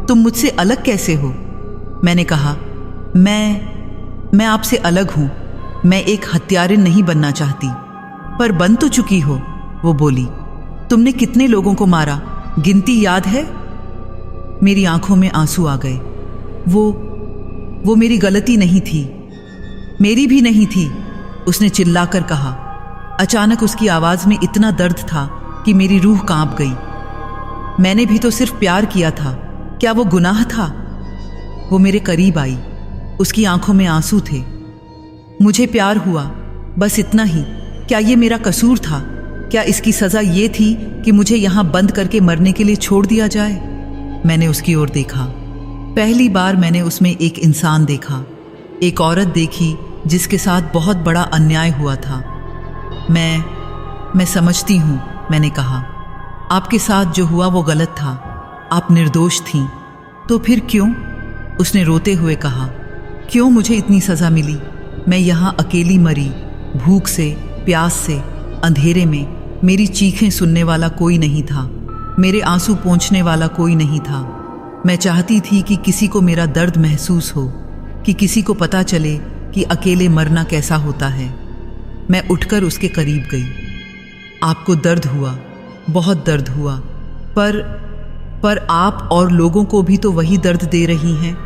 तुम मुझसे अलग कैसे हो? मैंने कहा, मैं आपसे अलग हूं। मैं एक हत्यारिन नहीं बनना चाहती। पर बन तो चुकी हो। वो बोली, तुमने कितने लोगों को मारा, गिनती याद है? मेरी आंखों में आंसू आ गए। वो मेरी गलती नहीं थी, मेरी भी नहीं थी, उसने चिल्लाकर कहा। अचानक उसकी आवाज में इतना दर्द था कि मेरी रूह कांप गई। मैंने भी तो सिर्फ प्यार किया था, क्या वो गुनाह था? वो मेरे करीब आई, उसकी आंखों में आंसू थे। मुझे प्यार हुआ, बस इतना ही। क्या ये मेरा कसूर था? क्या इसकी सज़ा ये थी कि मुझे यहाँ बंद करके मरने के लिए छोड़ दिया जाए? मैंने उसकी ओर देखा। पहली बार मैंने उसमें एक इंसान देखा, एक औरत देखी जिसके साथ बहुत बड़ा अन्याय हुआ था। मैं समझती हूँ, मैंने कहा। आपके साथ जो हुआ वो गलत था, आप निर्दोष थीं। तो फिर क्यों? उसने रोते हुए कहा, क्यों मुझे इतनी सज़ा मिली? मैं यहाँ अकेली मरी, भूख से, प्यास से, अंधेरे में। मेरी चीखें सुनने वाला कोई नहीं था, मेरे आंसू पोंछने वाला कोई नहीं था। मैं चाहती थी कि किसी को मेरा दर्द महसूस हो, कि किसी को पता चले कि अकेले मरना कैसा होता है। मैं उठकर उसके करीब गई। आपको दर्द हुआ, बहुत दर्द हुआ, पर आप और लोगों को भी तो वही दर्द दे रही हैं।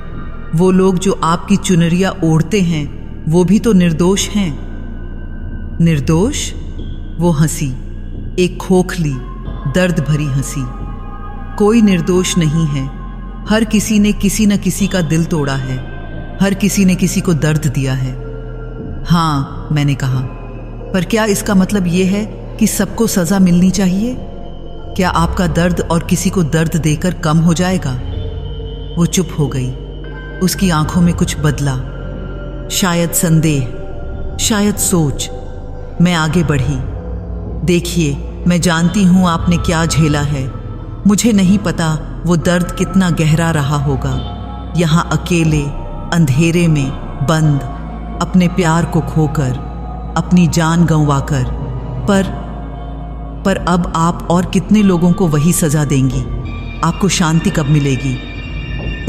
वो लोग जो आपकी चुनरिया ओढ़ते हैं, वो भी तो निर्दोष हैं। निर्दोष? वो हंसी, एक खोखली, दर्द भरी हंसी। कोई निर्दोष नहीं है। हर किसी ने किसी न किसी का दिल तोड़ा है, हर किसी ने किसी को दर्द दिया है। हाँ, मैंने कहा, पर क्या इसका मतलब ये है कि सबको सज़ा मिलनी चाहिए? क्या आपका दर्द और किसी को दर्द देकर कम हो जाएगा? वो चुप हो गई। उसकी आंखों में कुछ बदला, शायद संदेह, शायद सोच। मैं आगे बढ़ी। देखिए, मैं जानती हूँ आपने क्या झेला है। मुझे नहीं पता वो दर्द कितना गहरा रहा होगा, यहाँ अकेले, अंधेरे में, बंद, अपने प्यार को खोकर, अपनी जान गंवाकर। पर अब आप और कितने लोगों को वही सज़ा देंगी? आपको शांति कब मिलेगी?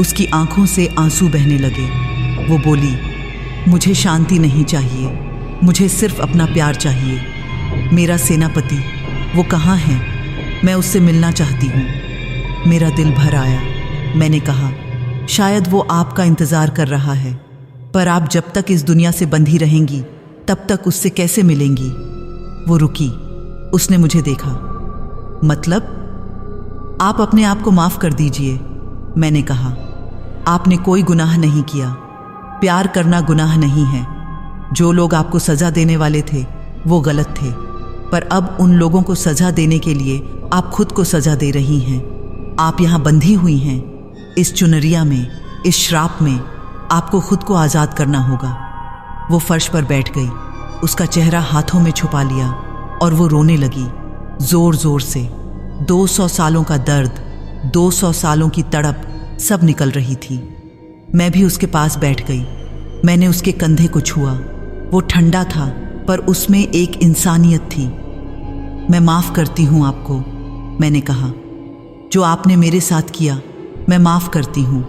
उसकी आंखों से आंसू बहने लगे। वो बोली, मुझे शांति नहीं चाहिए, मुझे सिर्फ अपना प्यार चाहिए। मेरा सेनापति, वो कहाँ है? मैं उससे मिलना चाहती हूँ। मेरा दिल भर आया। मैंने कहा, शायद वो आपका इंतज़ार कर रहा है, पर आप जब तक इस दुनिया से बंधी रहेंगी तब तक उससे कैसे मिलेंगी? वो रुकी। उसने मुझे देखा। मतलब? आप अपने आप को माफ़ कर दीजिए, मैंने कहा। आपने कोई गुनाह नहीं किया। प्यार करना गुनाह नहीं है। जो लोग आपको सज़ा देने वाले थे वो गलत थे, पर अब उन लोगों को सज़ा देने के लिए आप खुद को सज़ा दे रही हैं। आप यहाँ बंधी हुई हैं, इस चुनरिया में, इस श्राप में। आपको खुद को आज़ाद करना होगा। वो फर्श पर बैठ गई, उसका चेहरा हाथों में छुपा लिया और वो रोने लगी, ज़ोर ज़ोर से। 200 सालों का दर्द, 200 सालों की तड़प सब निकल रही थी। मैं भी उसके पास बैठ गई। मैंने उसके कंधे को छुआ। वो ठंडा था, पर उसमें एक इंसानियत थी। मैं माफ़ करती हूँ आपको, मैंने कहा। जो आपने मेरे साथ किया, मैं माफ़ करती हूँ।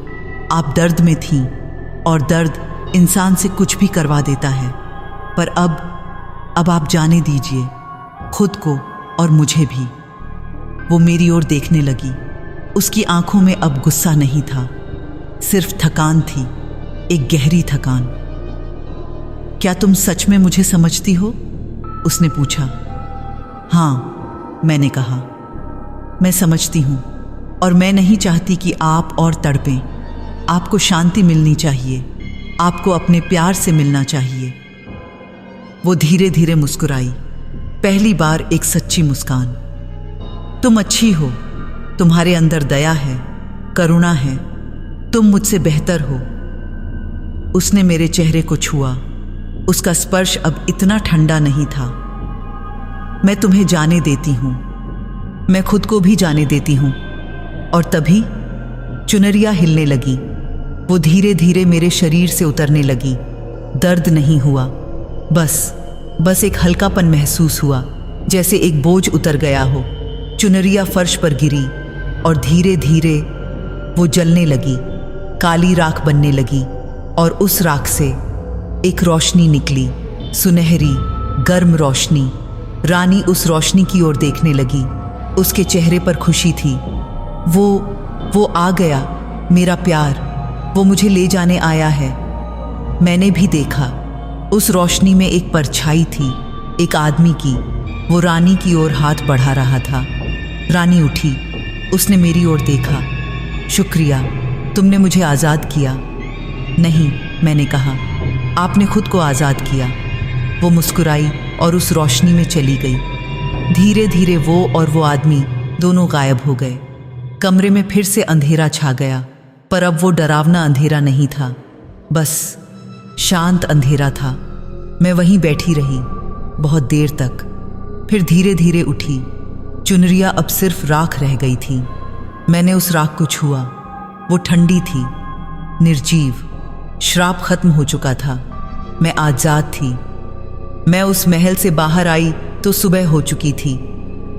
आप दर्द में थीं और दर्द इंसान से कुछ भी करवा देता है। पर अब आप जाने दीजिए, खुद को और मुझे भी। वो मेरी ओर देखने लगी। उसकी आंखों में अब गुस्सा नहीं था, सिर्फ थकान थी, एक गहरी थकान। क्या तुम सच में मुझे समझती हो? उसने पूछा। हाँ, मैंने कहा। मैं समझती हूँ और मैं नहीं चाहती कि आप और तड़पें। आपको शांति मिलनी चाहिए, आपको अपने प्यार से मिलना चाहिए। वो धीरे धीरे मुस्कुराई, पहली बार एक सच्ची मुस्कान। तुम अच्छी हो, तुम्हारे अंदर दया है, करुणा है, तुम मुझसे बेहतर हो। उसने मेरे चेहरे को छुआ। उसका स्पर्श अब इतना ठंडा नहीं था। मैं तुम्हें जाने देती हूँ, मैं खुद को भी जाने देती हूँ। और तभी चुनरिया हिलने लगी। वो धीरे धीरे मेरे शरीर से उतरने लगी। दर्द नहीं हुआ, बस एक हल्कापन महसूस हुआ, जैसे एक बोझ उतर गया हो। चुनरिया फर्श पर गिरी और धीरे धीरे वो जलने लगी, काली राख बनने लगी। और उस राख से एक रोशनी निकली, सुनहरी गर्म रोशनी। रानी उस रोशनी की ओर देखने लगी। उसके चेहरे पर खुशी थी। वो आ गया, मेरा प्यार, वो मुझे ले जाने आया है। मैंने भी देखा, उस रोशनी में एक परछाई थी, एक आदमी की। वो रानी की ओर हाथ बढ़ा रहा था। रानी उठी, उसने मेरी ओर देखा। शुक्रिया, तुमने मुझे आज़ाद किया। नहीं, मैंने कहा, आपने खुद को आज़ाद किया। वो मुस्कुराई और उस रोशनी में चली गई। धीरे धीरे वो और वो आदमी दोनों गायब हो गए। कमरे में फिर से अंधेरा छा गया, पर अब वो डरावना अंधेरा नहीं था, बस शांत अंधेरा था। मैं वहीं बैठी रही बहुत देर तक, फिर धीरे धीरे उठी। चुनरिया अब सिर्फ राख रह गई थी। मैंने उस राख को छुआ। वो ठंडी थी, निर्जीव। श्राप खत्म हो चुका था। मैं आज़ाद थी। मैं उस महल से बाहर आई तो सुबह हो चुकी थी।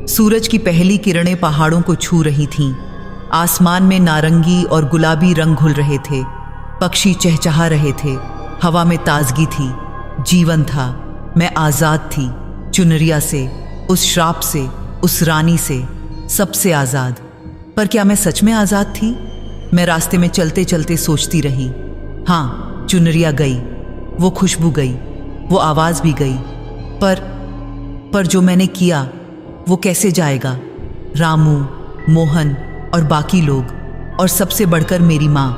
सूरज की पहली किरणें पहाड़ों को छू रही थीं। आसमान में नारंगी और गुलाबी रंग घुल रहे थे। पक्षी चहचहा रहे थे। हवा में ताजगी थी, जीवन था। मैं आज़ाद थी, चुनरिया से, उस श्राप से, उस रानी से, सबसे आज़ाद। पर क्या मैं सच में आज़ाद थी? मैं रास्ते में चलते चलते सोचती रही। हाँ, चुनरिया गई, वो खुशबू गई, वो आवाज़ भी गई, पर जो मैंने किया वो कैसे जाएगा? रामू, मोहन और बाकी लोग, और सबसे बढ़कर मेरी माँ,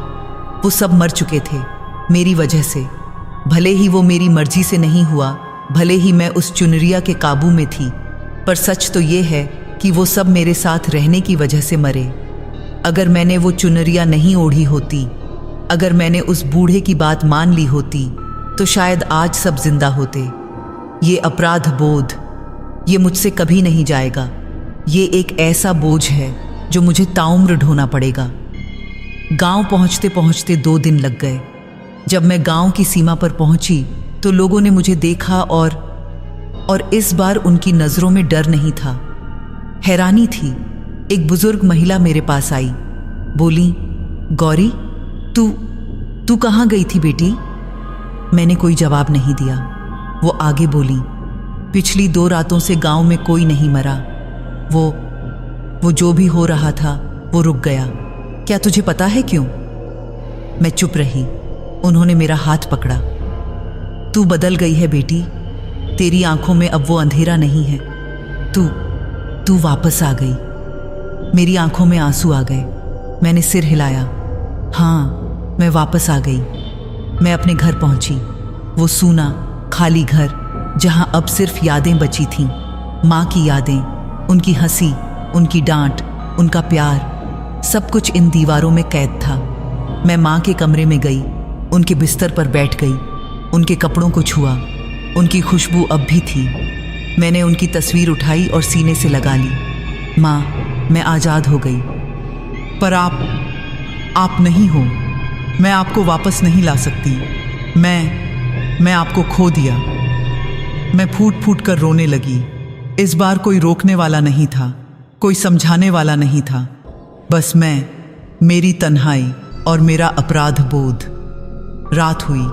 वो सब मर चुके थे मेरी वजह से। भले ही वो मेरी मर्जी से नहीं हुआ, भले ही मैं उस चुनरिया के काबू में थी, पर सच तो ये है कि वो सब मेरे साथ रहने की वजह से मरे। अगर मैंने वो चुनरिया नहीं ओढ़ी होती, अगर मैंने उस बूढ़े की बात मान ली होती, तो शायद आज सब जिंदा होते। ये अपराध बोध, ये मुझसे कभी नहीं जाएगा। ये एक ऐसा बोझ है जो मुझे ताउम्र ढोना पड़ेगा। गांव पहुंचते पहुंचते 2 दिन लग गए। जब मैं गांव की सीमा पर पहुंची तो लोगों ने मुझे देखा और इस बार उनकी नज़रों में डर नहीं था, हैरानी थी। एक बुजुर्ग महिला मेरे पास आई, बोली, गौरी, तू कहाँ गई थी बेटी? मैंने कोई जवाब नहीं दिया। वो आगे बोली, पिछली 2 रातों से गांव में कोई नहीं मरा। वो जो भी हो रहा था वो रुक गया। क्या तुझे पता है क्यों? मैं चुप रही। उन्होंने मेरा हाथ पकड़ा। तू बदल गई है बेटी, तेरी आंखों में अब वो अंधेरा नहीं है। तू वापस आ गई। मेरी आंखों में आंसू आ गए। मैंने सिर हिलाया। हाँ, मैं वापस आ गई। मैं अपने घर पहुंची। वो सूना खाली घर, जहां अब सिर्फ यादें बची थीं। माँ की यादें, उनकी हंसी, उनकी डांट, उनका प्यार, सब कुछ इन दीवारों में कैद था। मैं माँ के कमरे में गई, उनके बिस्तर पर बैठ गई, उनके कपड़ों को छुआ। उनकी खुशबू अब भी थी। मैंने उनकी तस्वीर उठाई और सीने से लगा ली। माँ, मैं आज़ाद हो गई। पर आप नहीं हो। मैं आपको वापस नहीं ला सकती। मैं आपको खो दिया। मैं फूट फूट कर रोने लगी। इस बार कोई रोकने वाला नहीं था, कोई समझाने वाला नहीं था। बस मैं, मेरी तन्हाई और मेरा अपराध बोध। रात हुई।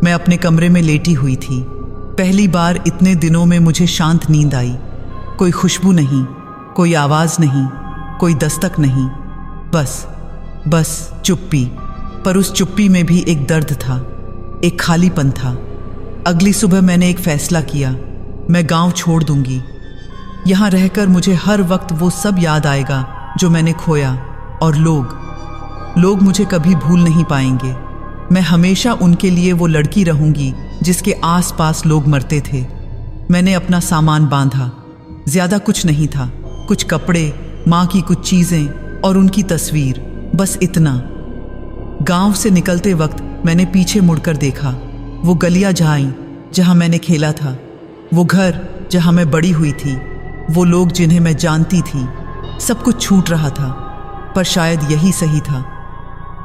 मैं अपने कमरे में लेटी हुई थी। पहली बार इतने दिनों में मुझे शांत नींद आई। कोई खुशबू नहीं, कोई आवाज़ नहीं, कोई दस्तक नहीं, बस चुप्पी। पर उस चुप्पी में भी एक दर्द था, एक खालीपन था। अगली सुबह मैंने एक फैसला किया, मैं गांव छोड़ दूंगी। यहाँ रहकर मुझे हर वक्त वो सब याद आएगा जो मैंने खोया, और लोग मुझे कभी भूल नहीं पाएंगे। मैं हमेशा उनके लिए वो लड़की रहूंगी जिसके आसपास लोग मरते थे। मैंने अपना सामान बांधा। ज्यादा कुछ नहीं था, कुछ कपड़े, माँ की कुछ चीजें और उनकी तस्वीर, बस इतना। गांव से निकलते वक्त मैंने पीछे मुड़कर देखा। वो गलियां जहां मैंने खेला था, वो घर जहां मैं बड़ी हुई थी, वो लोग जिन्हें मैं जानती थी। सब कुछ छूट रहा था, पर शायद यही सही था।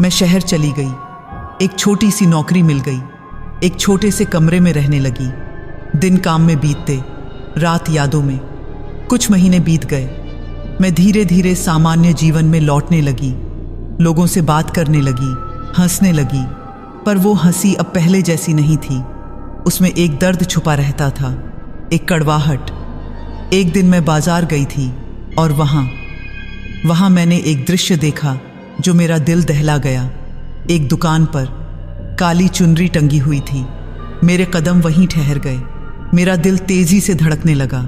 मैं शहर चली गई, एक छोटी सी नौकरी मिल गई, एक छोटे से कमरे में रहने लगी। दिन काम में बीतते, रात यादों में। कुछ महीने बीत गए। मैं धीरे धीरे सामान्य जीवन में लौटने लगी, लोगों से बात करने लगी, हंसने लगी। पर वो हंसी अब पहले जैसी नहीं थी। उसमें एक दर्द छुपा रहता था, एक कड़वाहट। एक दिन मैं बाजार गई थी और वहाँ मैंने एक दृश्य देखा जो मेरा दिल दहला गया। एक दुकान पर काली चुनरी टंगी हुई थी। मेरे कदम वहीं ठहर गए। मेरा दिल तेजी से धड़कने लगा।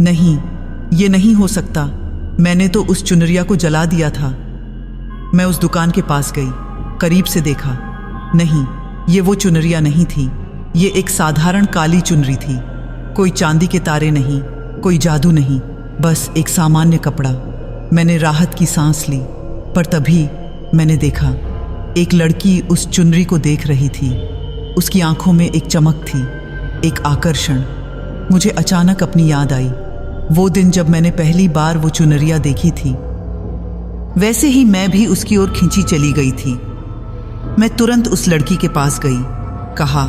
नहीं, ये नहीं हो सकता। मैंने तो उस चुनरिया को जला दिया था। मैं उस दुकान के पास गई, करीब से देखा। नहीं, ये वो चुनरिया नहीं थी। ये एक साधारण काली चुनरी थी। कोई चांदी के तारे नहीं, कोई जादू नहीं, बस एक सामान्य कपड़ा। मैंने राहत की सांस ली, पर तभी मैंने देखा एक लड़की उस चुनरी को देख रही थी। उसकी आंखों में एक चमक थी, एक आकर्षण। मुझे अचानक अपनी याद आई, वो दिन जब मैंने पहली बार वो चुनरिया देखी थी। वैसे ही मैं भी उसकी ओर खींची चली गई थी। मैं तुरंत उस लड़की के पास गई, कहा,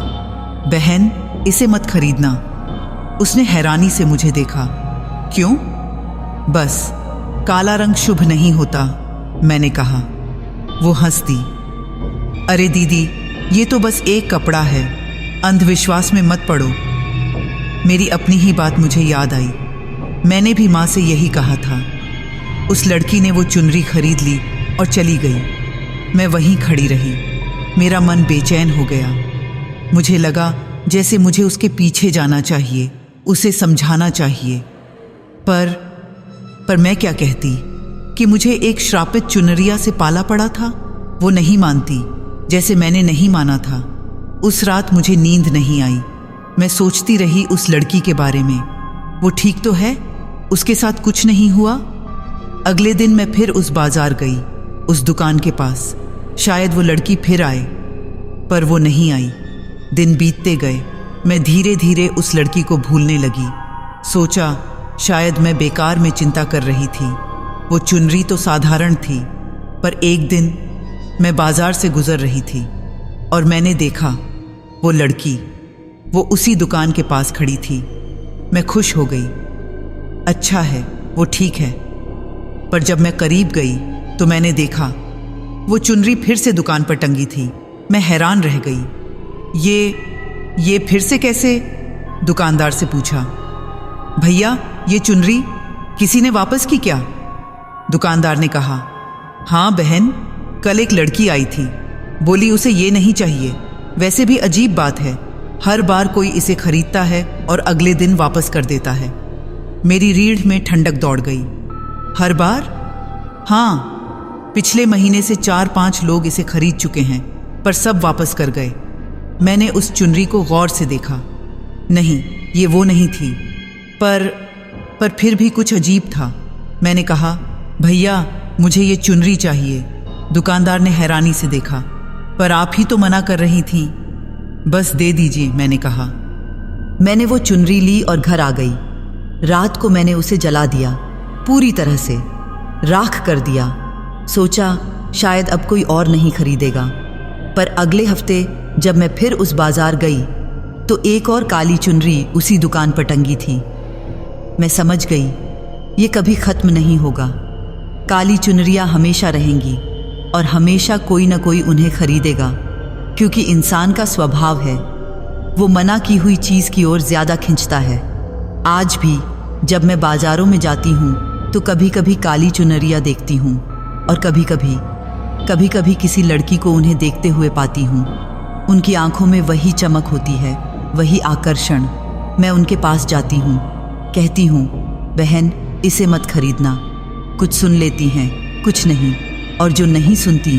बहन, इसे मत खरीदना। उसने हैरानी से मुझे देखा। क्यों? बस, काला रंग शुभ नहीं होता, मैंने कहा। वो हंस दी। अरे दीदी, ये तो बस एक कपड़ा है, अंधविश्वास में मत पड़ो। मेरी अपनी ही बात मुझे याद आई। मैंने भी माँ से यही कहा था। उस लड़की ने वो चुनरी खरीद ली और चली गई। मैं वहीं खड़ी रही। मेरा मन बेचैन हो गया। मुझे लगा जैसे मुझे उसके पीछे जाना चाहिए, उसे समझाना चाहिए। पर मैं क्या कहती कि मुझे एक श्रापित चुनरिया से पाला पड़ा था। वो नहीं मानती, जैसे मैंने नहीं माना था। उस रात मुझे नींद नहीं आई। मैं सोचती रही उस लड़की के बारे में। वो ठीक तो है? उसके साथ कुछ नहीं हुआ? अगले दिन मैं फिर उस बाजार गई, उस दुकान के पास। शायद वो लड़की फिर आए, पर वो नहीं आई। दिन बीतते गए। मैं धीरे धीरे उस लड़की को भूलने लगी। सोचा शायद मैं बेकार में चिंता कर रही थी। वो चुनरी तो साधारण थी, पर एक दिन मैं बाजार से गुजर रही थी और मैंने देखा वो लड़की, वो उसी दुकान के पास खड़ी थी। मैं खुश हो गई। अच्छा है, वो ठीक है। पर जब मैं करीब गई तो मैंने देखा वो चुनरी फिर से दुकान पर टंगी थी। मैं हैरान रह गई। ये फिर से कैसे? दुकानदार से पूछा। भैया, ये चुनरी किसी ने वापस की क्या? दुकानदार ने कहा, हाँ बहन, कल एक लड़की आई थी, बोली उसे ये नहीं चाहिए। वैसे भी अजीब बात है, हर बार कोई इसे खरीदता है और अगले दिन वापस कर देता है। मेरी रीढ़ में ठंडक दौड़ गई। हर बार? हाँ, पिछले महीने से 4-5 लोग इसे खरीद चुके हैं, पर सब वापस कर गए। मैंने उस चुनरी को गौर से देखा। नहीं, ये वो नहीं थी, पर फिर भी कुछ अजीब था। मैंने कहा, भैया, मुझे ये चुनरी चाहिए। दुकानदार ने हैरानी से देखा। पर आप ही तो मना कर रही थीं। बस दे दीजिए, मैंने कहा। मैंने वो चुनरी ली और घर आ गई। रात को मैंने उसे जला दिया, पूरी तरह से राख कर दिया। सोचा शायद अब कोई और नहीं खरीदेगा। पर अगले हफ्ते जब मैं फिर उस बाजार गई तो एक और काली चुनरी उसी दुकान पर टंगी थी। मैं समझ गई ये कभी खत्म नहीं होगा। काली चुनरियाँ हमेशा रहेंगी और हमेशा कोई ना कोई उन्हें खरीदेगा, क्योंकि इंसान का स्वभाव है, वो मना की हुई चीज़ की ओर ज़्यादा खिंचता है। आज भी जब मैं बाज़ारों में जाती हूँ तो कभी कभी काली चुनरियाँ देखती हूँ और कभी कभी किसी लड़की को उन्हें देखते हुए पाती हूँ। उनकी आंखों में वही चमक होती है, वही आकर्षण। मैं उनके पास जाती हूँ, कहती हूँ, बहन, इसे मत खरीदना। कुछ सुन लेती हैं, कुछ नहीं, और जो नहीं सुनती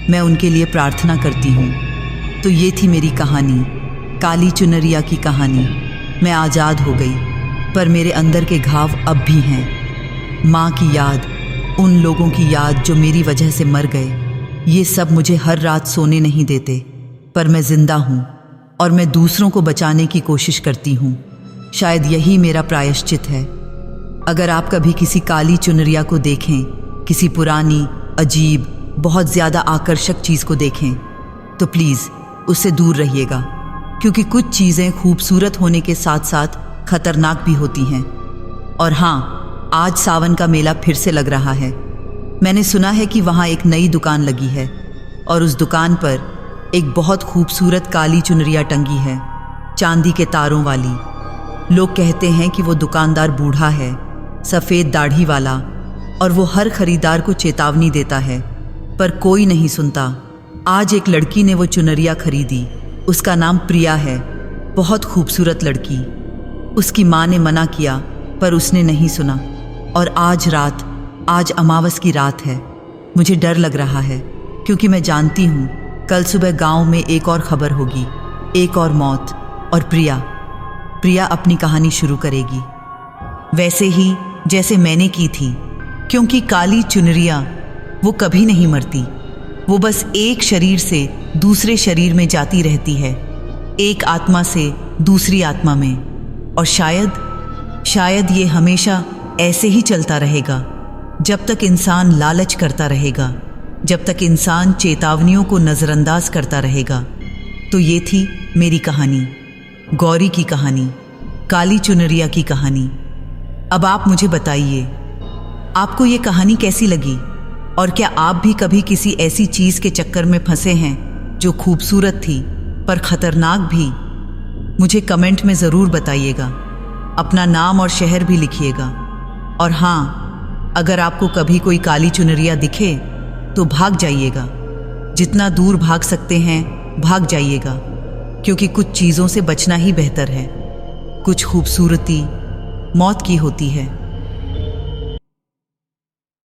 मैं उनके लिए प्रार्थना करती हूँ। तो ये थी मेरी कहानी, काली चुनरिया की कहानी। मैं आज़ाद हो गई, पर मेरे अंदर के घाव अब भी हैं। माँ की याद, उन लोगों की याद जो मेरी वजह से मर गए, ये सब मुझे हर रात सोने नहीं देते। पर मैं जिंदा हूँ और मैं दूसरों को बचाने की कोशिश करती हूँ। शायद यही मेरा प्रायश्चित है। अगर आप कभी किसी काली चुनरिया को देखें, किसी पुरानी, अजीब, बहुत ज़्यादा आकर्षक चीज़ को देखें, तो प्लीज़ उससे दूर रहिएगा, क्योंकि कुछ चीज़ें खूबसूरत होने के साथ साथ खतरनाक भी होती हैं। और हाँ, आज सावन का मेला फिर से लग रहा है। मैंने सुना है कि वहाँ एक नई दुकान लगी है और उस दुकान पर एक बहुत खूबसूरत काली चुनरिया टंगी है, चांदी के तारों वाली। लोग कहते हैं कि वो दुकानदार बूढ़ा है, सफ़ेद दाढ़ी वाला, और वो हर खरीदार को चेतावनी देता है, पर कोई नहीं सुनता। आज एक लड़की ने वो चुनरिया खरीदी। उसका नाम प्रिया है, बहुत खूबसूरत लड़की। उसकी माँ ने मना किया, पर उसने नहीं सुना। और आज अमावस की रात है। मुझे डर लग रहा है, क्योंकि मैं जानती हूँ कल सुबह गांव में एक और खबर होगी, एक और मौत, और प्रिया अपनी कहानी शुरू करेगी, वैसे ही जैसे मैंने की थी। क्योंकि काली चुनरिया वो कभी नहीं मरती, वो बस एक शरीर से दूसरे शरीर में जाती रहती है, एक आत्मा से दूसरी आत्मा में। और शायद ये हमेशा ऐसे ही चलता रहेगा, जब तक इंसान लालच करता रहेगा, जब तक इंसान चेतावनियों को नज़रअंदाज करता रहेगा। तो ये थी मेरी कहानी, गौरी की कहानी, काली चुनरिया की कहानी। अब आप मुझे बताइए, आपको ये कहानी कैसी लगी? और क्या आप भी कभी किसी ऐसी चीज़ के चक्कर में फंसे हैं जो खूबसूरत थी पर खतरनाक भी? मुझे कमेंट में ज़रूर बताइएगा। अपना नाम और शहर भी लिखिएगा। और हाँ, अगर आपको कभी कोई काली चुनरिया दिखे तो भाग जाइएगा। जितना दूर भाग सकते हैं भाग जाइएगा, क्योंकि कुछ चीज़ों से बचना ही बेहतर है। कुछ खूबसूरती मौत की होती है।